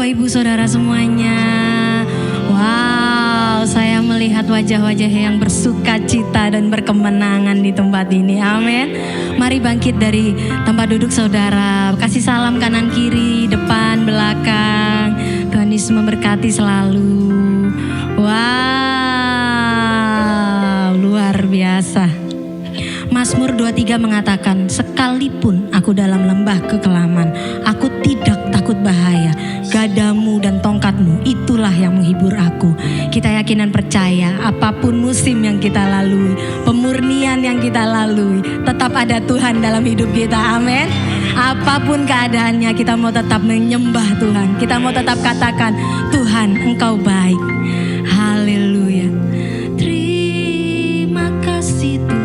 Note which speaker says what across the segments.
Speaker 1: Bapak Ibu Saudara semuanya. Wow, saya melihat wajah-wajah yang bersuka cita dan berkemenangan di tempat ini. Amin. Mari bangkit dari tempat duduk saudara. Kasih salam kanan kiri, depan, belakang. Tuhan Yesus memberkati selalu. Wow, luar biasa. Mazmur 23 mengatakan, sekalipun aku dalam lembah kekelaman, aku tidak takut bahaya. Gadamu dan tongkatmu, itulah yang menghibur aku. Kita yakin dan percaya, apapun musim yang kita lalui, pemurnian yang kita lalui, tetap ada Tuhan dalam hidup kita. Amin. Apapun keadaannya, kita mau tetap menyembah Tuhan. Kita mau tetap katakan, Tuhan Engkau baik. Haleluya. Terima kasih Tuhan.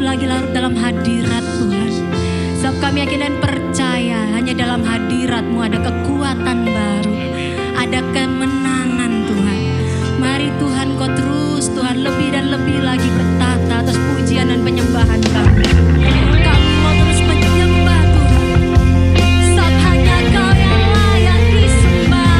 Speaker 1: Lagi larut dalam hadirat Tuhan. Sebab kami yakin dan percaya hanya dalam hadirat-Mu ada kekuatan baru, ada kemenangan Tuhan. Mari Tuhan Kau terus Tuhan lebih dan lebih lagi bertata atas pujian dan penyembahan kami. Kami mau terus menyembah Tuhan. Sebab hanya Kau yang layak disembah.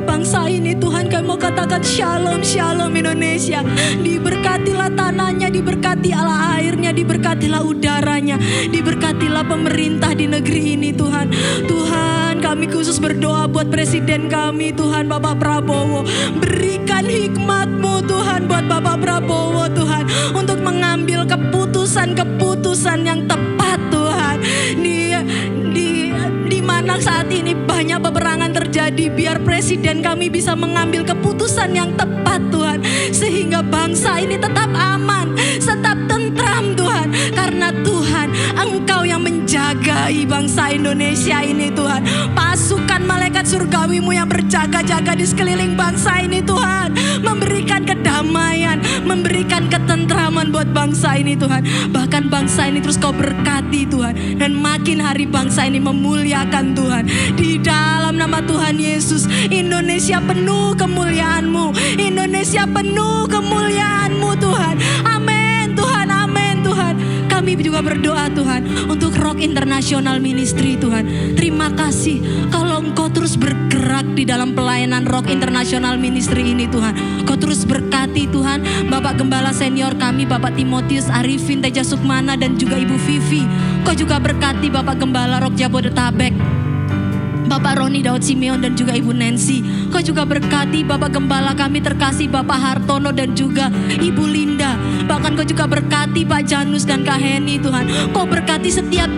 Speaker 1: bangsa ini Tuhan. Kami mau katakan shalom, shalom Indonesia. Diberkatilah tanahnya, diberkatilah airnya, diberkatilah udaranya, diberkatilah pemerintah di negeri ini Tuhan. Tuhan, kami khusus berdoa buat presiden kami Tuhan, Bapak Prabowo. Berikan hikmat-Mu Tuhan buat Bapak Prabowo Tuhan, untuk mengambil keputusan-keputusan yang tepat Tuhan. Di mana saat ini banyak peperangan terjadi, biar presiden kami bisa mengambil keputusan yang tepat Tuhan, sehingga bangsa ini tetap aman, tetap tentram Tuhan. Karena Tuhan, Engkau yang menjagai bangsa Indonesia ini Tuhan. Pasukan malaikat surgawi-Mu yang berjaga-jaga di sekeliling bangsa ini Tuhan, memberikan kedamaian, memberikan ketentraman buat bangsa ini Tuhan. Bahkan bangsa ini terus Kau berkati Tuhan, dan makin hari bangsa ini memuliakan Tuhan. Di dalam nama Tuhan Yesus, Indonesia penuh kemuliaan-Mu, Indonesia penuh kemuliaan-Mu Tuhan. Amin Tuhan, amin Tuhan. Kami juga berdoa Tuhan untuk Rock International Ministry Tuhan. Terima kasih kalau Engkau terus bergerak di dalam pelayanan Rock International Ministry ini Tuhan. Kau terus berkati Tuhan Bapak Gembala Senior kami, Bapak Timotius Arifin Teja Sukmana, dan juga Ibu Vivi. Kau juga berkati Bapak Gembala Rock Jabodetabek, Bapak Roni Daud Simeon, dan juga Ibu Nancy. Kau juga berkati Bapak Gembala kami terkasih Bapak Hartono dan juga Ibu Linda. Bahkan Kau juga berkati Pak Janus dan Kak Heni Tuhan. Kau berkati setiap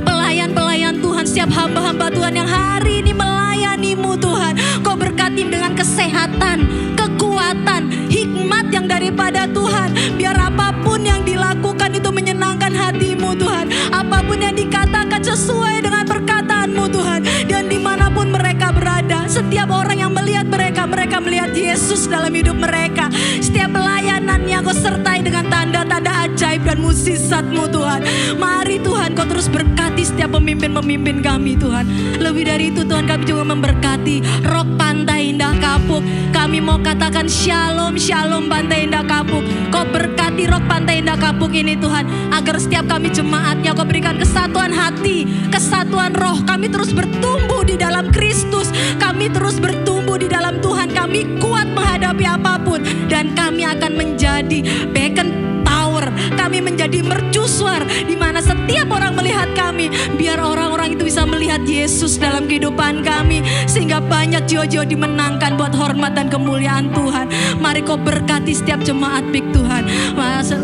Speaker 1: pelayan-pelayan Tuhan, setiap hamba-hamba Tuhan yang hari ini melayani-Mu Tuhan. Kau berkati dengan kesehatan, kekuatan, hikmat yang daripada Tuhan. Biar apapun yang dilakukan itu menyenangkan hati-Mu Tuhan. Apapun yang dikatakan sesuai dengan perkataan-Mu Tuhan. Dan dimanapun mereka berada, setiap orang yang melihat mereka melihat Yesus dalam hidup mereka. Setiap pelayanannya Kau sertai dengan tanda-tanda ajaib dan mukjizat-Mu Tuhan. Mari Tuhan Kau terus berkati setiap pemimpin-pemimpin kami Tuhan. Lebih dari itu Tuhan, kami juga memberkati Rock Pantai Indah Kapuk. Kami mau katakan shalom, shalom Pantai Indah Kapuk. Kau berkati Rock Pantai Indah Kapuk ini Tuhan, agar setiap kami jemaatnya Kau berikan kesatuan hati, kesatuan roh. Kami terus bertumbuh di dalam Kristus, kami terus bertumbuh di dalam Tuhan. Kami kuat menghadapi apapun, dan kami akan menjadi beacon tower. Kami menjadi mercusuar di mana setiap orang melihat kami, biar orang-orang itu bisa melihat Yesus dalam kehidupan kami, sehingga banyak jiwa-jiwa dimenangkan buat hormat dan kemuliaan Tuhan. Mari Kau berkati setiap jemaat Big Tuhan.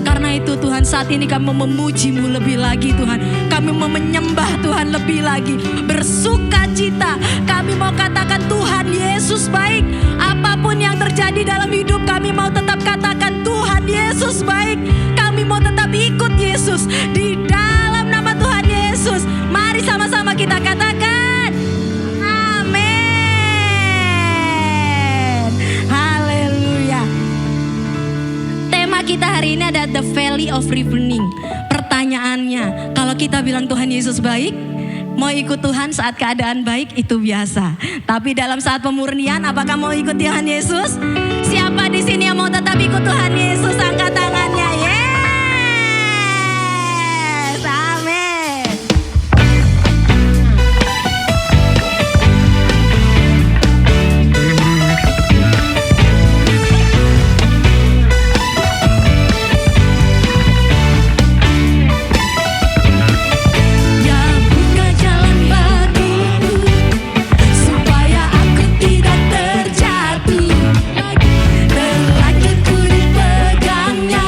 Speaker 1: Karena itu Tuhan, saat ini kami mau memuji-Mu lebih lagi Tuhan. Kami mau menyembah Tuhan lebih lagi, bersuka cita. Kami mau katakan Tuhan Yesus baik. Apapun yang terjadi dalam hidup kami, mau tetap katakan Tuhan Yesus baik. Kami mau tetap ikut Yesus di dalam nama Tuhan Yesus. Mari sama-sama kita katakan amin. Haleluya. Tema kita hari ini ada The Valley of Reckoning. Pertanyaannya, kalau kita bilang Tuhan Yesus baik, mau ikut Tuhan saat keadaan baik itu biasa. Tapi dalam saat pemurnian, apakah mau ikut Tuhan Yesus? Siapa di sini yang mau tetap ikut Tuhan Yesus? Angkat tangannya. Yes, amin.
Speaker 2: Terlanjur ku dipegangnya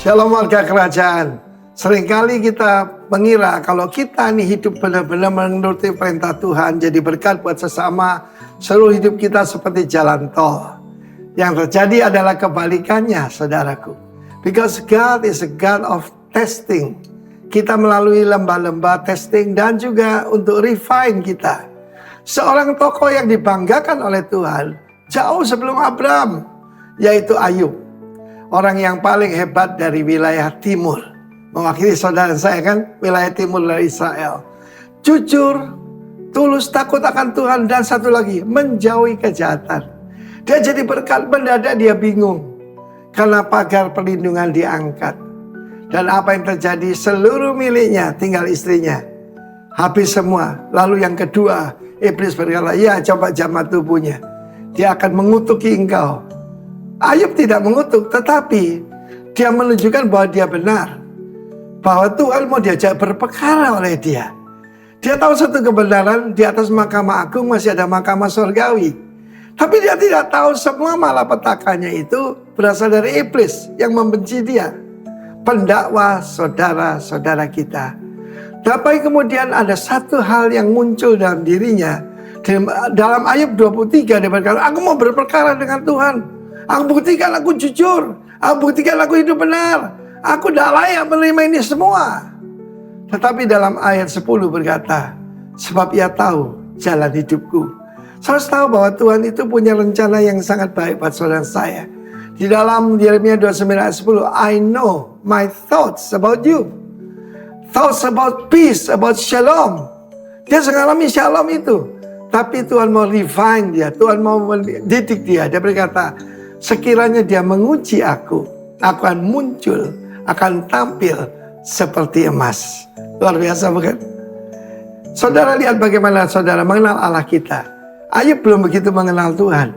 Speaker 2: Shalom warga kerajaan. Seringkali kita mengira kalau kita nih hidup benar-benar menuruti perintah Tuhan, jadi berkat buat sesama, seluruh hidup kita seperti jalan tol. Yang terjadi adalah kebalikannya, saudaraku. Because God is a God of testing. Kita melalui lembah-lembah testing dan juga untuk refine kita. Seorang tokoh yang dibanggakan oleh Tuhan jauh sebelum Abraham, yaitu Ayub. Orang yang paling hebat dari wilayah timur. Mewakili saudara saya kan, wilayah timur dari Israel. Jujur, tulus, takut akan Tuhan, dan satu lagi, menjauhi kejahatan. Dia jadi berkat, mendadak dia bingung. Karena pagar perlindungan diangkat. Dan apa yang terjadi, seluruh miliknya tinggal istrinya. Habis semua. Lalu yang kedua, iblis berkata, ya coba jamah tubuhnya. Dia akan mengutuki engkau. Ayub tidak mengutuk, tetapi dia menunjukkan bahwa dia benar. Bahwa Tuhan mau diajak berperkara oleh dia. Dia tahu satu kebenaran, di atas mahkamah agung masih ada mahkamah surgawi. Tapi dia tidak tahu semua malapetakannya itu berasal dari iblis yang membenci dia. Pendakwa saudara-saudara kita. Tapi kemudian ada satu hal yang muncul dalam dirinya. Dalam Ayub 23 dia berkata, aku mau berperkara dengan Tuhan. Aku buktikan aku jujur. Aku buktikan aku hidup benar. Aku tidak layak menerima ini semua. Tetapi dalam ayat 10 berkata, sebab ia tahu jalan hidupku. Saya harus tahu bahwa Tuhan itu punya rencana yang sangat baik buat saudara saya. Di dalam Yeremia 29 ayat 10, I know my thoughts about you. Thoughts about peace, about shalom. Dia mengalami shalom itu. Tapi Tuhan mau refine dia. Tuhan mau mendidik dia. Dia berkata, sekiranya dia menguji aku akan muncul, akan tampil seperti emas. Luar biasa bukan? Saudara lihat bagaimana saudara mengenal Allah kita. Ayub belum begitu mengenal Tuhan.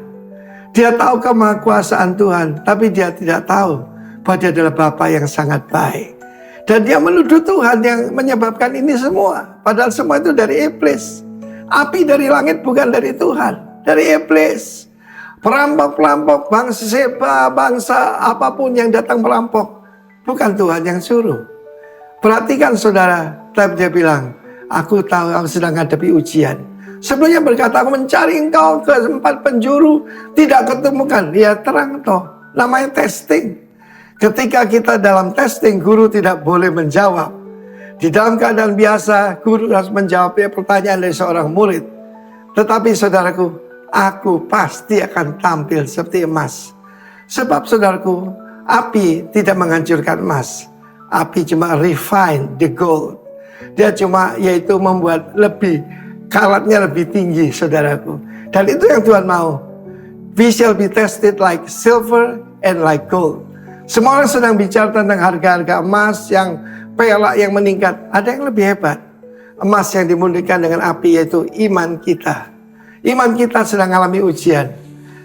Speaker 2: Dia tahu kemahakuasaan Tuhan, tapi dia tidak tahu bahwa dia adalah Bapa yang sangat baik. Dan dia menuduh Tuhan yang menyebabkan ini semua. Padahal semua itu dari iblis. Api dari langit bukan dari Tuhan, dari iblis. Perampok-perampok, bangsa Seba, bangsa apapun yang datang merampok, bukan Tuhan yang suruh. Perhatikan saudara, tapi dia bilang, aku tahu aku sedang menghadapi ujian. Sebelumnya berkata, aku mencari engkau ke 4 penjuru, tidak ketemukan. Ya terang toh, namanya testing. Ketika kita dalam testing, guru tidak boleh menjawab. Di dalam keadaan biasa, guru harus menjawab pertanyaan dari seorang murid. Tetapi saudaraku, aku pasti akan tampil seperti emas. Sebab saudaraku, api tidak menghancurkan emas. Api cuma refine the gold. Dia cuma yaitu membuat lebih, karatnya lebih tinggi saudaraku. Dan itu yang Tuhan mau. We shall be tested like silver and like gold. Semua orang sedang bicara tentang harga-harga emas yang perak yang meningkat. Ada yang lebih hebat. Emas yang dimurnikan dengan api yaitu iman kita. Iman kita sedang mengalami ujian.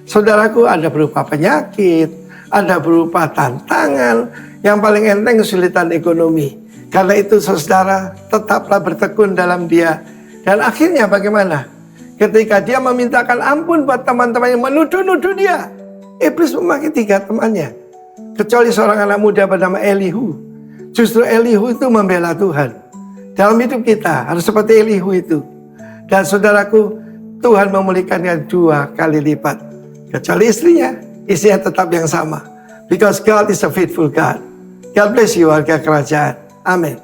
Speaker 2: Saudaraku, ada berupa penyakit, ada berupa tantangan, yang paling enteng kesulitan ekonomi. Karena itu saudara, tetaplah bertekun dalam dia. Dan akhirnya bagaimana? Ketika dia memintakan ampun buat teman-teman yang menuduh-nuduh dia, iblis memakai 3 temannya. Kecuali seorang anak muda bernama Elihu. Justru Elihu itu membela Tuhan. Dalam hidup kita harus seperti Elihu itu. Dan saudaraku, Tuhan memulihkannya 2 kali lipat. Kecuali istrinya tetap yang sama. Because God is a faithful God. God bless you warga kerajaan. Amin.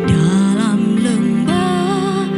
Speaker 1: Dalam lembah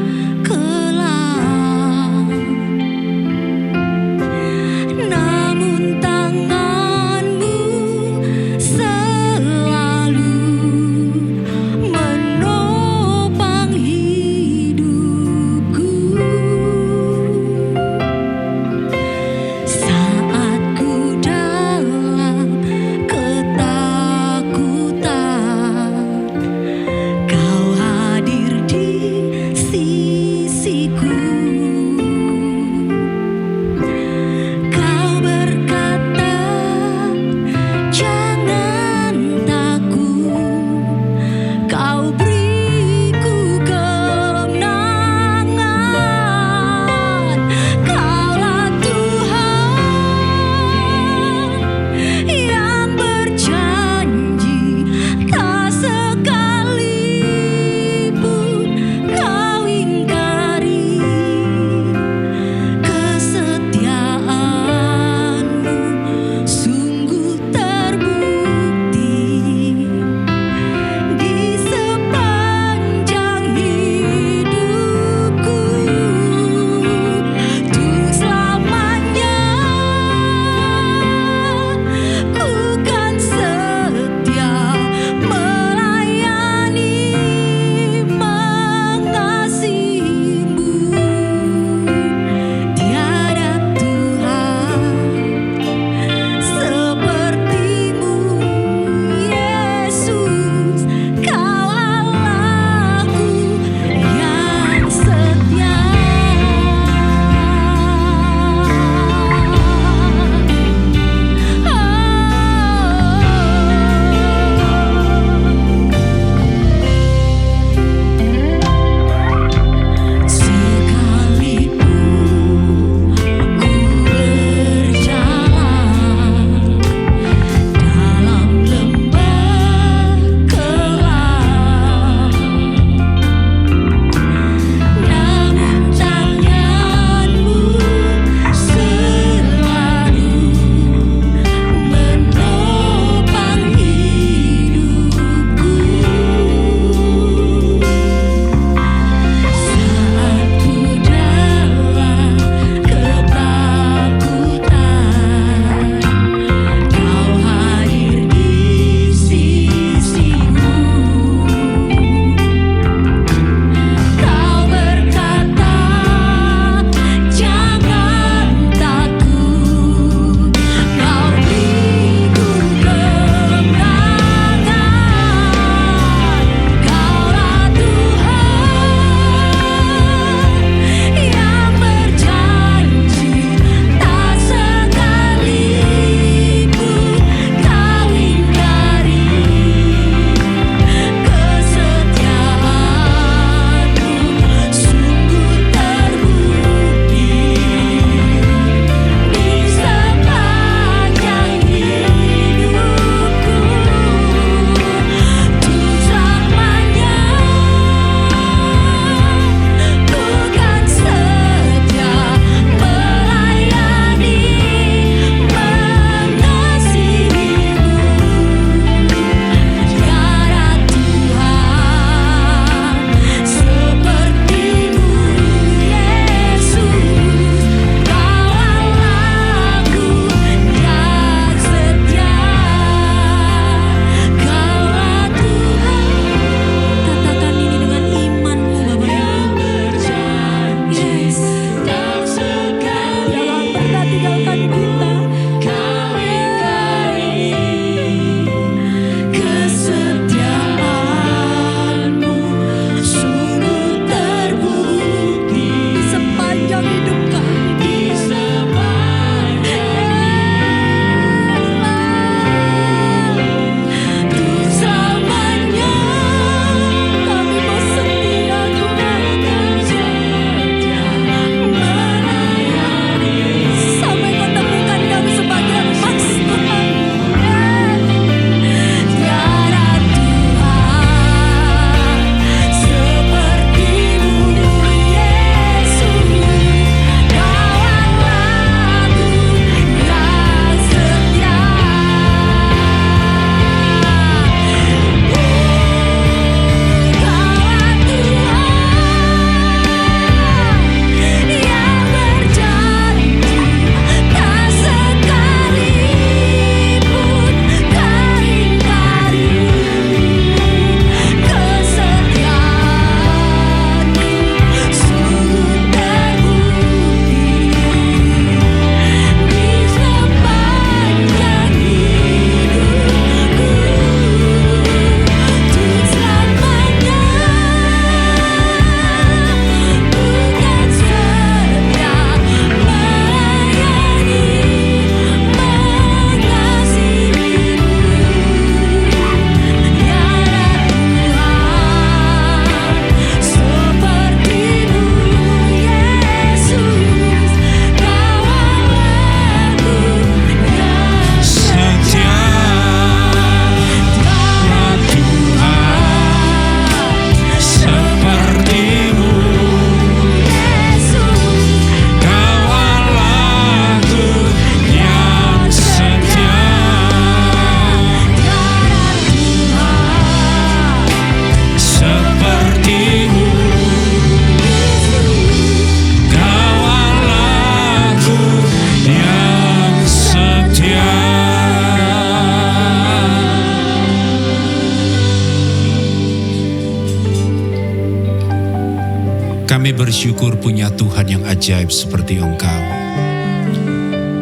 Speaker 3: Kami bersyukur punya Tuhan yang ajaib seperti Engkau.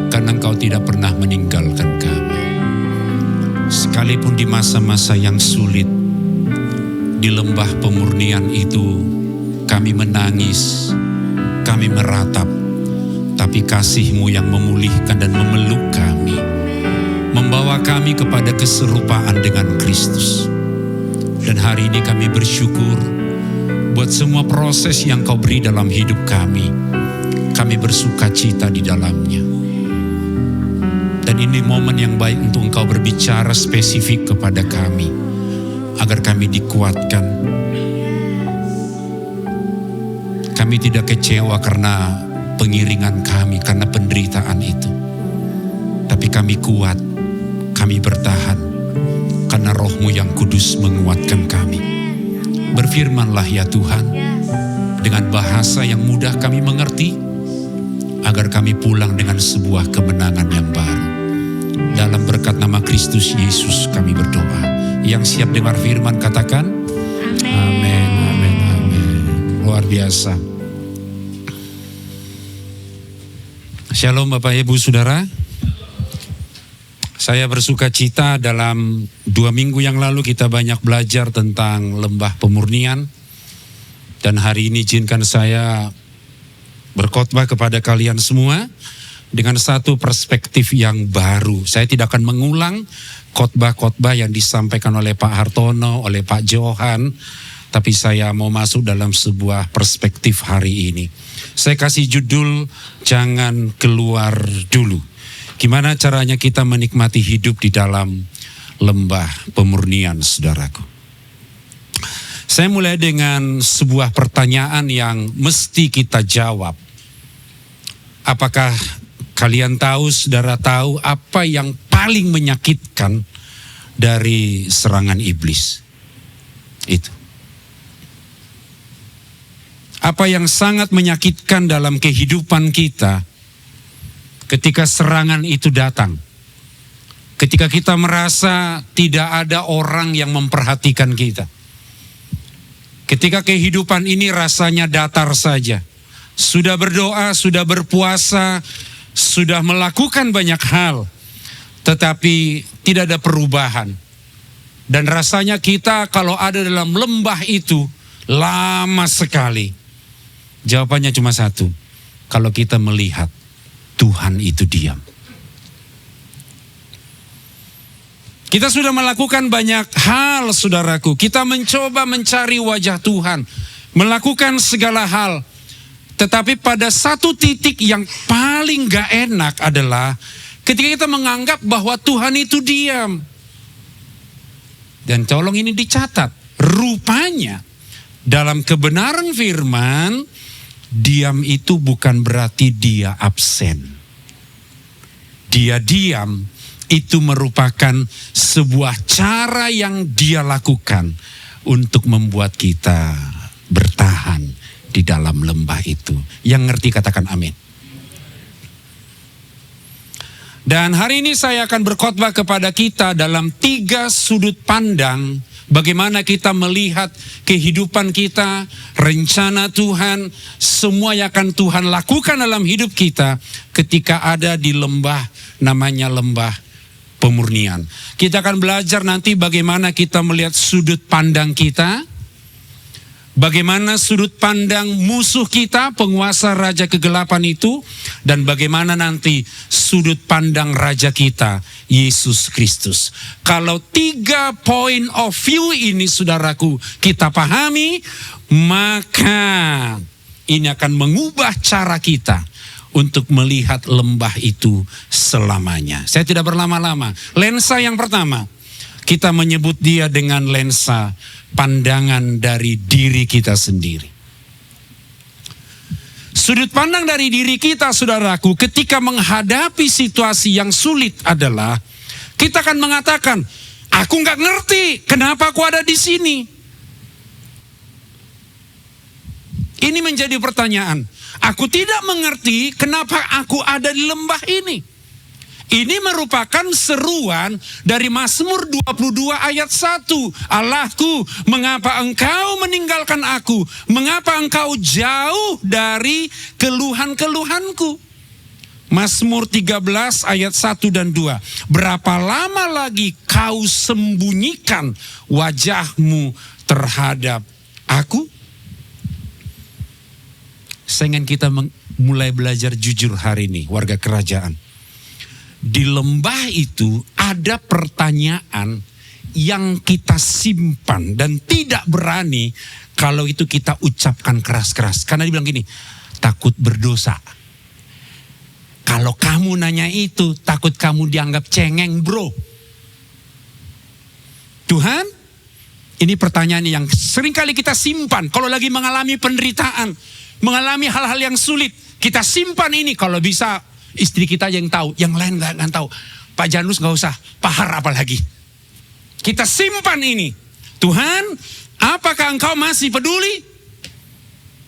Speaker 3: Karena Engkau tidak pernah meninggalkan kami. Sekalipun di masa-masa yang sulit, di lembah pemurnian itu, kami menangis, kami meratap, tapi kasih-Mu yang memulihkan dan memeluk kami, membawa kami kepada keserupaan dengan Kristus. Dan hari ini kami bersyukur buat semua proses yang Kau beri dalam hidup kami. Kami bersuka cita di dalamnya. Dan ini momen yang baik untuk Engkau berbicara spesifik kepada kami, agar kami dikuatkan. Kami tidak kecewa karena pengiringan kami, karena penderitaan itu. Tapi kami kuat, kami bertahan, karena Roh-Mu yang kudus menguatkan kami. Berfirmanlah ya Tuhan, dengan bahasa yang mudah kami mengerti, agar kami pulang dengan sebuah kemenangan yang baru. Dalam berkat nama Kristus Yesus kami berdoa. Yang siap dengar firman katakan, amin, amin, amin. Luar biasa. Shalom Bapak Ibu Saudara. Saya bersuka cita dalam 2 minggu yang lalu kita banyak belajar tentang lembah pemurnian. Dan hari ini izinkan saya berkhotbah kepada kalian semua dengan satu perspektif yang baru. Saya tidak akan mengulang khotbah-khotbah yang disampaikan oleh Pak Hartono, oleh Pak Johan, tapi saya mau masuk dalam sebuah perspektif hari ini. Saya kasih judul, jangan keluar dulu. Gimana caranya kita menikmati hidup di dalam lembah pemurnian, saudaraku? Saya mulai dengan sebuah pertanyaan yang mesti kita jawab. Apakah kalian tahu, saudara tahu apa yang paling menyakitkan dari serangan iblis? Itu. Apa yang sangat menyakitkan dalam kehidupan kita ketika serangan itu datang? Ketika kita merasa tidak ada orang yang memperhatikan kita. Ketika kehidupan ini rasanya datar saja. Sudah berdoa, sudah berpuasa, sudah melakukan banyak hal, tetapi tidak ada perubahan. Dan rasanya kita kalau ada dalam lembah itu lama sekali. Jawabannya cuma satu, kalau kita melihat Tuhan itu diam. Kita sudah melakukan banyak hal, saudaraku. Kita mencoba mencari wajah Tuhan, melakukan segala hal. Tetapi pada satu titik yang paling gak enak adalah ketika kita menganggap bahwa Tuhan itu diam. Dan tolong ini dicatat, rupanya dalam kebenaran firman, diam itu bukan berarti dia absen. Dia diam itu merupakan sebuah cara yang dia lakukan untuk membuat kita bertahan di dalam lembah itu. Yang ngerti katakan amin. Dan hari ini saya akan berkhotbah kepada kita dalam 3 sudut pandang bagaimana kita melihat kehidupan kita, rencana Tuhan, semua yang akan Tuhan lakukan dalam hidup kita ketika ada di lembah, namanya lembah pemurnian. Kita akan belajar nanti bagaimana kita melihat sudut pandang kita, bagaimana sudut pandang musuh kita, penguasa raja kegelapan itu, dan bagaimana nanti sudut pandang raja kita, Yesus Kristus. Kalau 3 point of view ini, saudaraku, kita pahami, maka ini akan mengubah cara kita untuk melihat lembah itu selamanya. Saya tidak berlama-lama. Lensa yang pertama, kita menyebut dia dengan lensa pandangan dari diri kita sendiri. Sudut pandang dari diri kita, saudaraku, ketika menghadapi situasi yang sulit adalah kita akan mengatakan, aku nggak ngerti kenapa aku ada di sini. Ini menjadi pertanyaan. Aku tidak mengerti kenapa aku ada di lembah ini. Ini merupakan seruan dari Mazmur 22 ayat 1. Allahku, mengapa engkau meninggalkan aku? Mengapa engkau jauh dari keluhan-keluhanku? Mazmur 13 ayat 1 dan 2. Berapa lama lagi kau sembunyikan wajahmu terhadap aku? Saya ingin kita mulai belajar jujur hari ini, warga kerajaan. Di lembah itu ada pertanyaan yang kita simpan dan tidak berani kalau itu kita ucapkan keras-keras. Karena dibilang gini, takut berdosa. Kalau kamu nanya itu, takut kamu dianggap cengeng, bro. Tuhan, ini pertanyaan yang seringkali kita simpan. Kalau lagi mengalami penderitaan, mengalami hal-hal yang sulit, kita simpan ini. Kalau bisa istri kita yang tahu, yang lain gak tahu. Pak Janus gak usah, Pak Har apalagi. Kita simpan ini. Tuhan, apakah engkau masih peduli?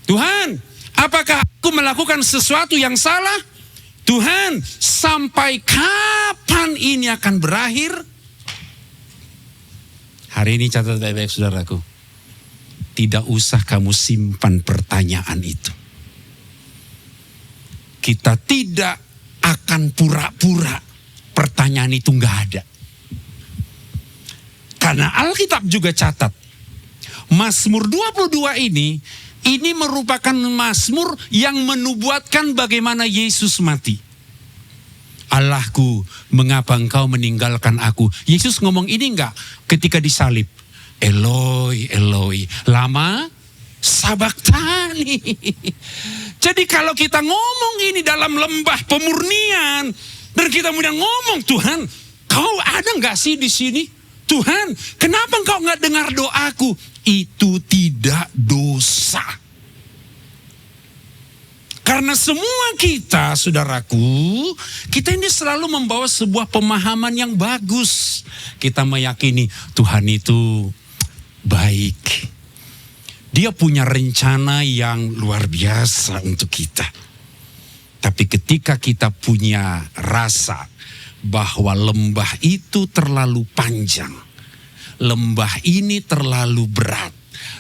Speaker 3: Tuhan, apakah aku melakukan sesuatu yang salah? Tuhan, sampai kapan ini akan berakhir? Hari ini catat baik-baik saudaraku. Tidak usah kamu simpan pertanyaan itu. Kita tidak akan pura-pura pertanyaan itu nggak ada. Karena Alkitab juga catat, Mazmur 22 ini merupakan Mazmur yang menubuatkan bagaimana Yesus mati. Allahku, mengapa engkau meninggalkan aku? Yesus ngomong ini enggak ketika disalib. Eloi, Eloi, lama sabaktani. Jadi kalau kita ngomong ini dalam lembah pemurnian dan kita kemudian ngomong, Tuhan, kau ada nggak sih di sini? Tuhan, kenapa engkau nggak dengar doaku? Itu tidak dosa. Karena semua kita, saudaraku, kita ini selalu membawa sebuah pemahaman yang bagus. Kita meyakini Tuhan itu baik. Dia punya rencana yang luar biasa untuk kita. Tapi ketika kita punya rasa bahwa lembah itu terlalu panjang, lembah ini terlalu berat,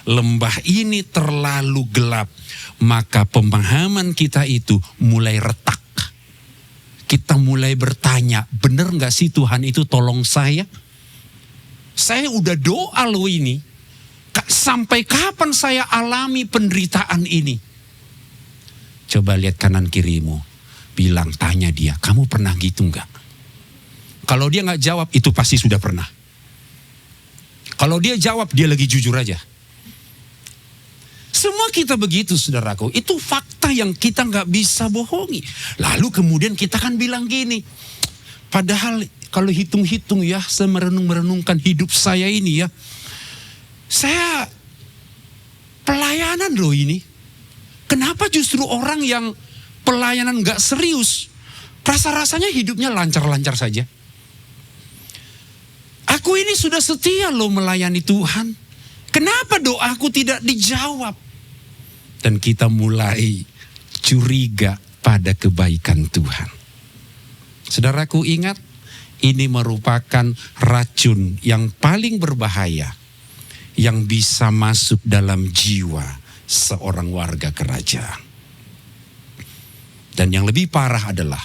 Speaker 3: lembah ini terlalu gelap, maka pemahaman kita itu mulai retak. Kita mulai bertanya, benar gak sih Tuhan itu tolong saya? Saya udah doa loh ini. Sampai kapan saya alami penderitaan ini? Coba lihat kanan kirimu. Bilang, tanya dia, kamu pernah gitu gak? Kalau dia gak jawab, itu pasti sudah pernah. Kalau dia jawab, dia lagi jujur aja. Semua kita begitu, saudaraku. Itu fakta yang kita gak bisa bohongi. Lalu kemudian kita kan bilang gini, padahal kalau hitung-hitung ya, saya merenung-merenungkan hidup saya ini ya, saya pelayanan loh ini. Kenapa justru orang yang pelayanan gak serius, rasa-rasanya hidupnya lancar-lancar saja? Aku ini sudah setia loh melayani Tuhan. Kenapa doaku tidak dijawab? Dan kita mulai curiga pada kebaikan Tuhan. Saudaraku ingat, ini merupakan racun yang paling berbahaya yang bisa masuk dalam jiwa seorang warga kerajaan. Dan yang lebih parah adalah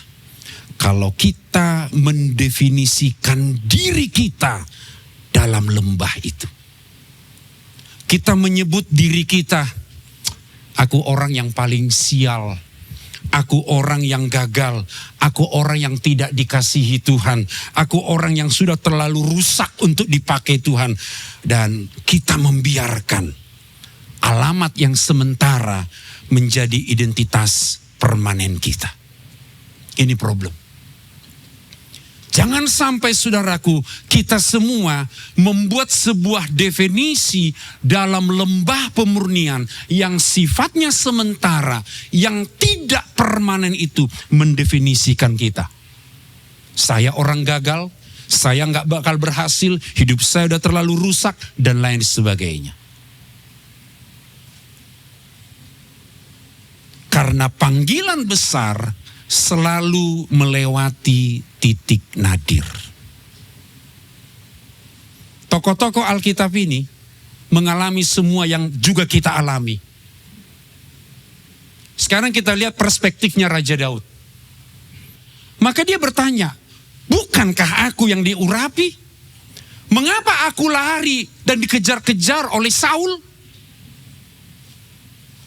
Speaker 3: kalau kita mendefinisikan diri kita dalam lembah itu. Kita menyebut diri kita, aku orang yang paling sial, aku orang yang gagal, aku orang yang tidak dikasihi Tuhan, aku orang yang sudah terlalu rusak untuk dipakai Tuhan. Dan kita membiarkan alamat yang sementara menjadi identitas permanen kita. Ini problem. Jangan sampai saudaraku, kita semua membuat sebuah definisi dalam lembah pemurnian yang sifatnya sementara, yang tidak permanen itu mendefinisikan kita. Saya orang gagal, saya nggak bakal berhasil, hidup saya udah terlalu rusak, dan lain sebagainya. Karena panggilan besar selalu melewati titik nadir. Tokoh-tokoh Alkitab ini mengalami semua yang juga kita alami. Sekarang kita lihat perspektifnya Raja Daud. Maka dia bertanya, bukankah aku yang diurapi? Mengapa aku lari dan dikejar-kejar oleh Saul?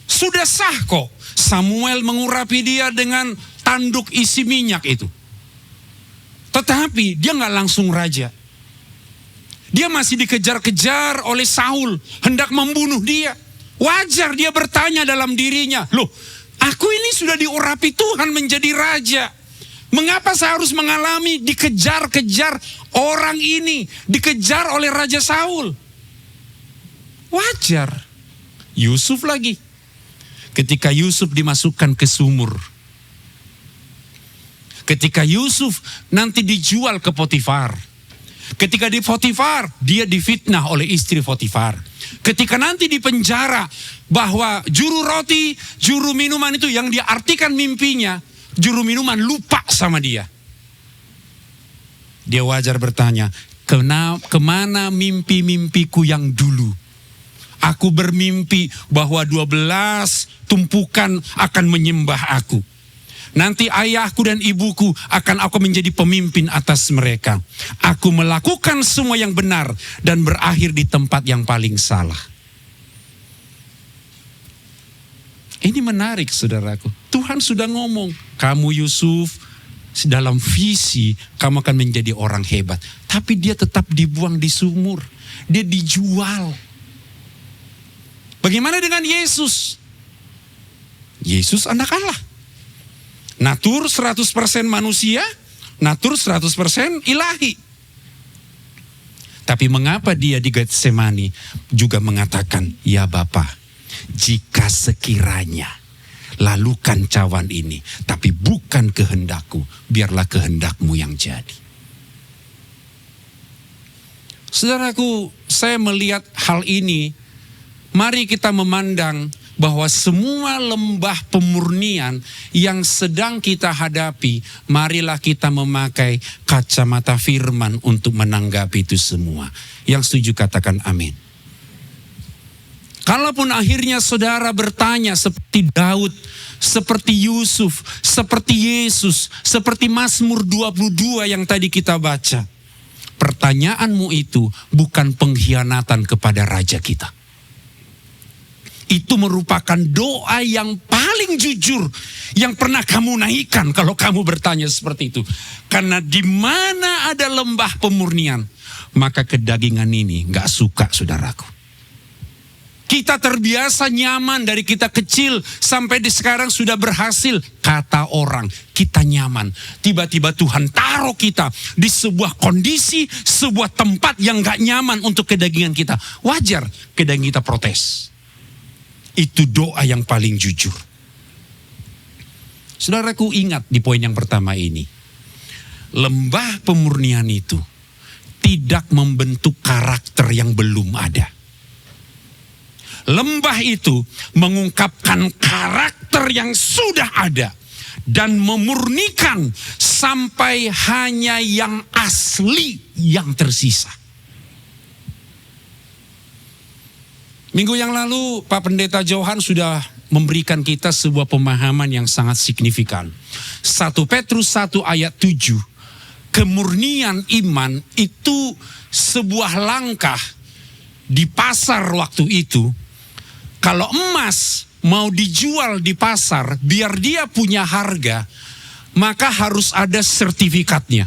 Speaker 3: Sudah sah kok Samuel mengurapi dia dengan tanduk isi minyak itu. Tetapi dia nggak langsung raja. Dia masih dikejar-kejar oleh Saul, hendak membunuh dia. Wajar dia bertanya dalam dirinya, loh, aku ini sudah diurapi Tuhan menjadi raja. Mengapa saya harus mengalami dikejar-kejar orang ini, dikejar oleh Raja Saul? Wajar. Yusuf lagi. Ketika Yusuf dimasukkan ke sumur. Ketika Yusuf nanti dijual ke Potifar. Ketika di Potifar, dia difitnah oleh istri Potifar. Ketika nanti di penjara, bahwa juru roti, juru minuman itu yang diartikan mimpinya, juru minuman lupa sama dia. Dia wajar bertanya, kemana mimpi-mimpiku yang dulu? Aku bermimpi bahwa 12 tumpukan akan menyembah aku. Nanti ayahku dan ibuku akan aku menjadi pemimpin atas mereka. Aku melakukan semua yang benar dan berakhir di tempat yang paling salah. Ini menarik saudaraku. Tuhan sudah ngomong, kamu Yusuf dalam visi kamu akan menjadi orang hebat. Tapi dia tetap dibuang di sumur. Dia dijual. Bagaimana dengan Yesus? Yesus anak Allah. Natur 100% manusia, natur 100% ilahi. Tapi mengapa dia di Getsemani juga mengatakan, ya Bapa, jika sekiranya lalukan cawan ini, tapi bukan kehendakku, biarlah kehendakmu yang jadi. Saudaraku, saya melihat hal ini, mari kita memandang bahwa semua lembah pemurnian yang sedang kita hadapi, marilah kita memakai kacamata firman untuk menanggapi itu semua. Yang setuju katakan amin. Kalaupun akhirnya saudara bertanya seperti Daud, seperti Yusuf, seperti Yesus, seperti Mazmur 22 yang tadi kita baca, pertanyaanmu itu bukan pengkhianatan kepada raja kita. Itu merupakan doa yang paling jujur yang pernah kamu naikkan kalau kamu bertanya seperti itu. Karena di mana ada lembah pemurnian, maka kedagingan ini gak suka saudaraku. Kita terbiasa nyaman dari kita kecil sampai di sekarang sudah berhasil. Kata orang, kita nyaman. Tiba-tiba Tuhan taruh kita di sebuah kondisi, sebuah tempat yang gak nyaman untuk kedagingan kita. Wajar kedagingan kita protes. Itu doa yang paling jujur. Saudaraku ingat di poin yang pertama ini. Lembah pemurnian itu tidak membentuk karakter yang belum ada. Lembah itu mengungkapkan karakter yang sudah ada. Dan memurnikan sampai hanya yang asli yang tersisa. Minggu yang lalu Pak Pendeta Johan sudah memberikan kita sebuah pemahaman yang sangat signifikan. 1 Petrus 1 ayat 7. Kemurnian iman itu sebuah langkah di pasar waktu itu. Kalau emas mau dijual di pasar biar dia punya harga, maka harus ada sertifikatnya.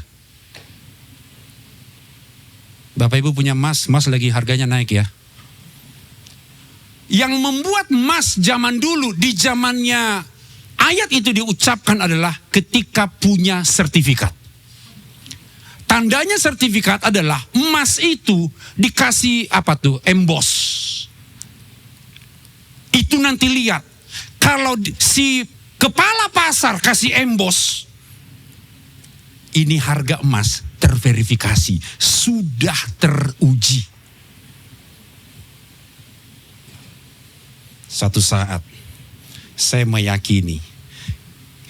Speaker 3: Bapak Ibu punya emas, emas lagi harganya naik ya. Yang membuat emas zaman dulu, di zamannya ayat itu diucapkan adalah ketika punya sertifikat. Tandanya sertifikat adalah emas itu dikasih emboss. Itu nanti lihat, kalau si kepala pasar kasih emboss, ini harga emas terverifikasi, sudah teruji. Suatu saat saya meyakini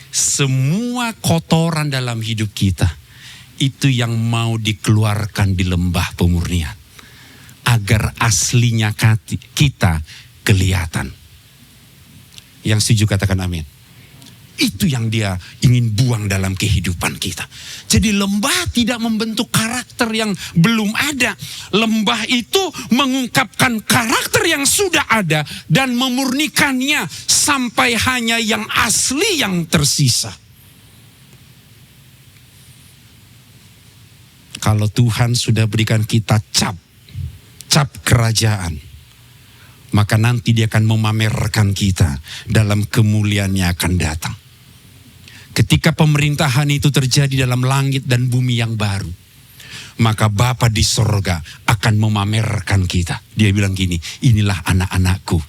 Speaker 3: semua kotoran dalam hidup kita Itu yang mau dikeluarkan di lembah pemurnian. Agar aslinya kita kelihatan. Yang setuju katakan amin. Itu yang dia ingin buang dalam kehidupan kita. Jadi lembah tidak membentuk karakter yang belum ada. Lembah itu mengungkapkan karakter yang sudah ada dan memurnikannya sampai hanya yang asli yang tersisa. Kalau Tuhan sudah berikan kita cap kerajaan, maka nanti dia akan memamerkan kita dalam kemuliaan yang akan datang. Ketika pemerintahan itu terjadi dalam langit dan bumi yang baru, maka Bapa di sorga akan memamerkan kita. Dia bilang gini, inilah anak-anakku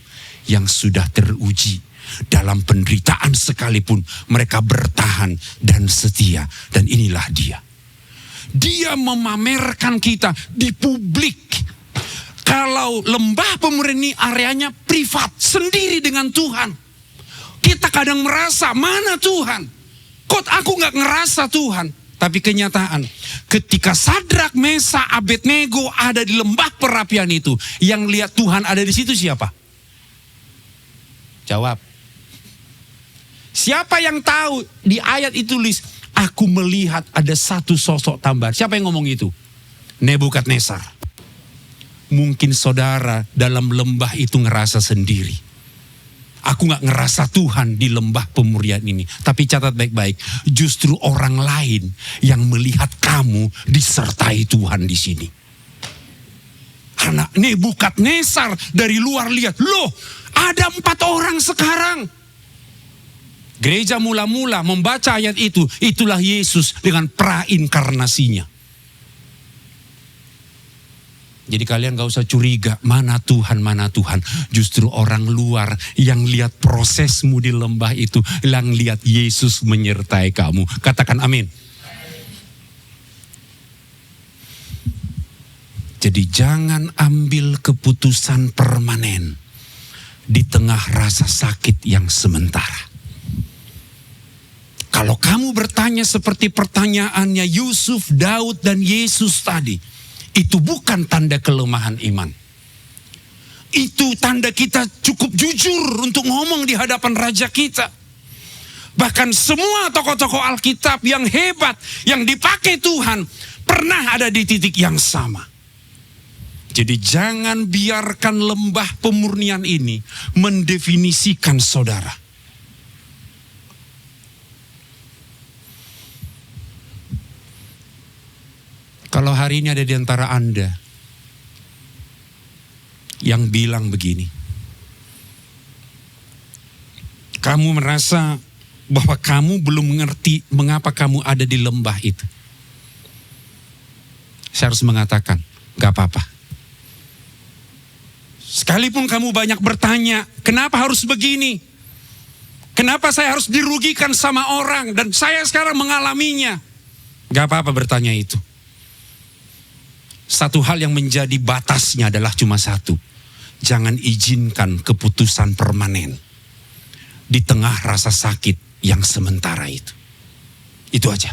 Speaker 3: yang sudah teruji. Dalam penderitaan sekalipun mereka bertahan dan setia. Dan inilah dia. Dia memamerkan kita di publik. Kalau lembah pemurnian ini areanya privat, sendiri dengan Tuhan. Kita kadang merasa, mana Tuhan? Kok aku gak ngerasa Tuhan? Tapi kenyataan, ketika Sadrak, Mesak, Abednego ada di lembah perapian itu, yang lihat Tuhan ada di situ siapa? Jawab. Siapa yang tahu di ayat itu tulis, aku melihat ada satu sosok tambahan. Siapa yang ngomong itu? Nebukadnezar. Mungkin saudara dalam lembah itu ngerasa sendiri. Aku gak ngerasa Tuhan di lembah pemurnian ini. Tapi catat baik-baik, justru orang lain yang melihat kamu disertai Tuhan di sini. Karena Nebukadnezar dari luar lihat, loh ada 4 orang sekarang. Gereja mula-mula membaca ayat itu, itulah Yesus dengan prainkarnasinya. Jadi kalian gak usah curiga, mana Tuhan. Justru orang luar yang lihat prosesmu di lembah itu, yang lihat Yesus menyertai kamu. Katakan amin. Jadi jangan ambil keputusan permanen di tengah rasa sakit yang sementara. Kalau kamu bertanya seperti pertanyaannya Yusuf, Daud, dan Yesus tadi, itu bukan tanda kelemahan iman. Itu tanda kita cukup jujur untuk ngomong di hadapan Raja kita. Bahkan semua tokoh-tokoh Alkitab yang hebat, yang dipakai Tuhan, pernah ada di titik yang sama. Jadi jangan biarkan lembah pemurnian ini mendefinisikan saudara. Kalau hari ini ada di antara Anda yang bilang begini, kamu merasa bahwa kamu belum mengerti mengapa kamu ada di lembah itu. Saya harus mengatakan, gak apa-apa. Sekalipun kamu banyak bertanya, kenapa harus begini? Kenapa saya harus dirugikan sama orang dan saya sekarang mengalaminya? Gak apa-apa bertanya itu. Satu hal yang menjadi batasnya adalah cuma satu. Jangan izinkan keputusan permanen di tengah rasa sakit yang sementara itu. Itu aja.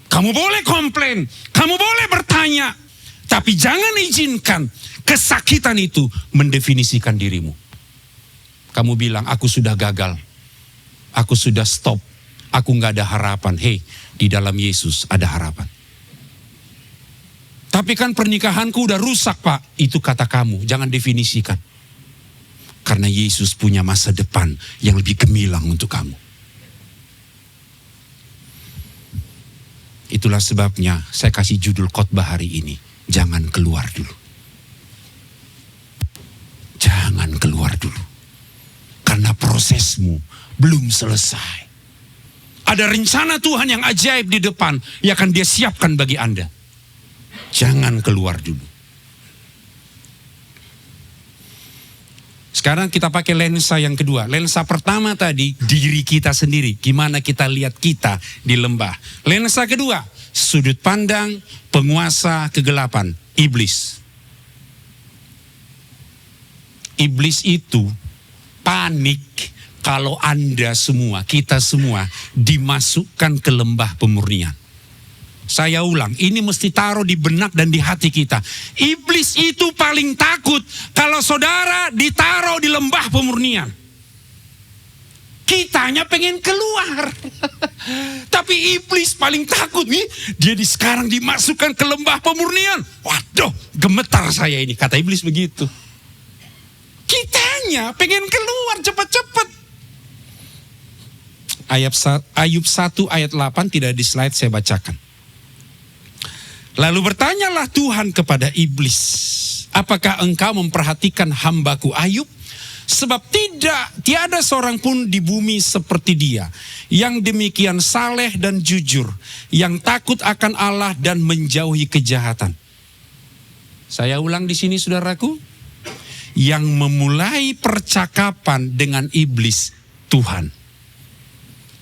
Speaker 3: Kamu boleh komplain, kamu boleh bertanya, tapi jangan izinkan kesakitan itu mendefinisikan dirimu. Kamu bilang, aku sudah gagal, aku sudah stop, aku gak ada harapan. Hei, di dalam Yesus ada harapan. Tapi kan pernikahanku udah rusak, Pak. Itu kata kamu, jangan definisikan. Karena Yesus punya masa depan yang lebih gemilang untuk kamu. Itulah sebabnya saya kasih judul khotbah hari ini, jangan keluar dulu. Jangan keluar dulu. Karena prosesmu belum selesai. Ada rencana Tuhan yang ajaib di depan yang akan Dia siapkan bagi Anda. Jangan keluar dulu. Sekarang kita pakai lensa yang kedua. Lensa pertama tadi, diri kita sendiri. Gimana kita lihat kita di lembah. Lensa kedua, sudut pandang penguasa kegelapan, iblis. Iblis itu panik kalau Anda semua, kita semua dimasukkan ke lembah pemurnian. Saya ulang, ini mesti taruh di benak dan di hati kita. Iblis itu paling takut kalau saudara ditaruh di lembah pemurnian. Kitanya pengen keluar. Tapi iblis paling takut nih. Dia sekarang dimasukkan ke lembah pemurnian. Waduh, gemetar saya ini. Kata iblis begitu. Kitanya pengen keluar cepat-cepat. Ayub 1 ayat 8 tidak di slide, saya bacakan. Lalu bertanyalah Tuhan kepada iblis, apakah engkau memperhatikan hambaku Ayub? Sebab tiada seorang pun di bumi seperti dia, yang demikian saleh dan jujur, yang takut akan Allah dan menjauhi kejahatan. Saya ulang di sini saudaraku, yang memulai percakapan dengan iblis Tuhan.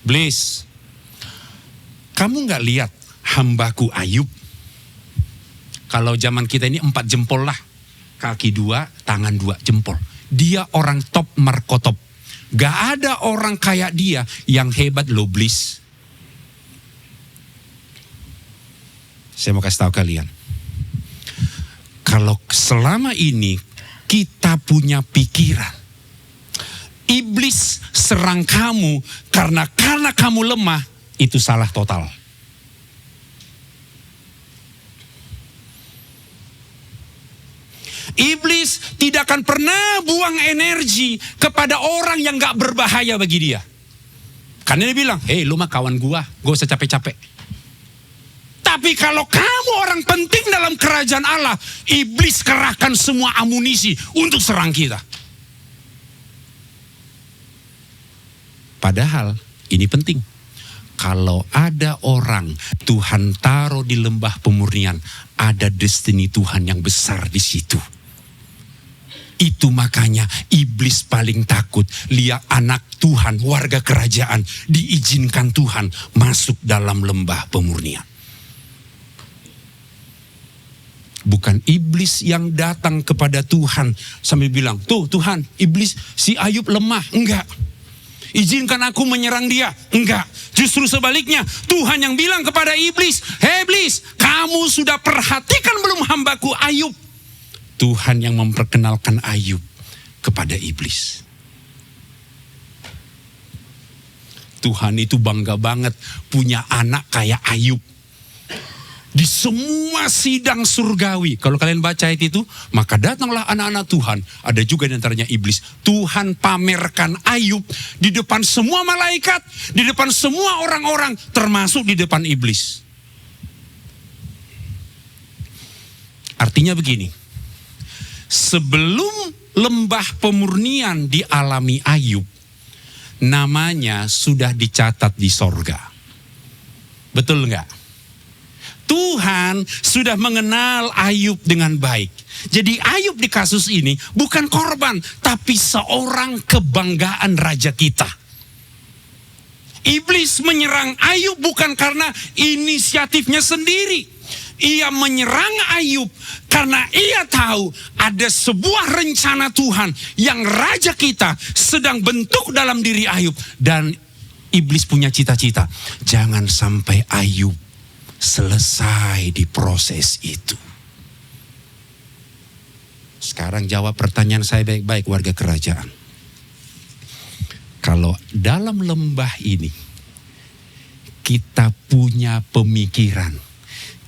Speaker 3: Iblis, kamu gak lihat hambaku Ayub? Kalau zaman kita ini 4 jempol lah. Kaki 2, tangan 2, jempol. Dia orang top markotop. Gak ada orang kayak dia yang hebat loh, Iblis. Saya mau kasih tahu kalian. Kalau selama ini kita punya pikiran, iblis serang kamu karena kamu lemah, itu salah total. Iblis tidak akan pernah buang energi kepada orang yang gak berbahaya bagi dia. Karena dia bilang, hei lu mah kawan gua usah capek-capek. Tapi kalau kamu orang penting dalam kerajaan Allah, iblis kerahkan semua amunisi untuk serang kita. Padahal ini penting. Kalau ada orang Tuhan taruh di lembah pemurnian, ada destiny Tuhan yang besar di situ. Itu makanya iblis paling takut lihat anak Tuhan, warga kerajaan, diizinkan Tuhan masuk dalam lembah pemurnian. Bukan iblis yang datang kepada Tuhan sambil bilang, tuh Tuhan, iblis si Ayub lemah. Enggak. Izinkan aku menyerang dia. Enggak. Justru sebaliknya, Tuhan yang bilang kepada iblis, hei iblis, kamu sudah perhatikan belum hambaku Ayub? Tuhan yang memperkenalkan Ayub kepada iblis. Tuhan itu bangga banget punya anak kayak Ayub. Di semua sidang surgawi, kalau kalian baca itu, maka datanglah anak-anak Tuhan. Ada juga di antaranya iblis. Tuhan pamerkan Ayub di depan semua malaikat, di depan semua orang-orang, termasuk di depan iblis. Artinya begini, sebelum lembah pemurnian dialami Ayub, namanya sudah dicatat di sorga. Betul enggak? Tuhan sudah mengenal Ayub dengan baik. Jadi Ayub di kasus ini bukan korban, tapi seorang kebanggaan raja kita. Iblis menyerang Ayub bukan karena inisiatifnya sendiri. Ia menyerang Ayub karena ia tahu ada sebuah rencana Tuhan yang raja kita sedang bentuk dalam diri Ayub. Dan iblis punya cita-cita, jangan sampai Ayub selesai di proses itu. Sekarang jawab pertanyaan saya baik-baik, warga kerajaan. Kalau dalam lembah ini kita punya pemikiran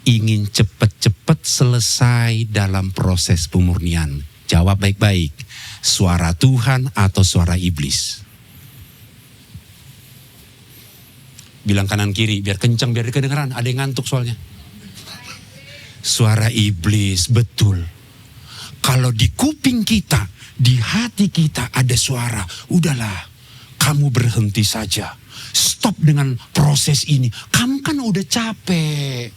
Speaker 3: ingin cepat-cepat selesai dalam proses pemurnian, jawab baik-baik, suara Tuhan atau suara iblis? Bilang kanan kiri, biar kencang, biar kedengeran. Ada yang ngantuk soalnya. Suara iblis, betul. Kalau di kuping kita, di hati kita ada suara, udahlah, kamu berhenti saja. Stop dengan proses ini. Kamu kan udah capek.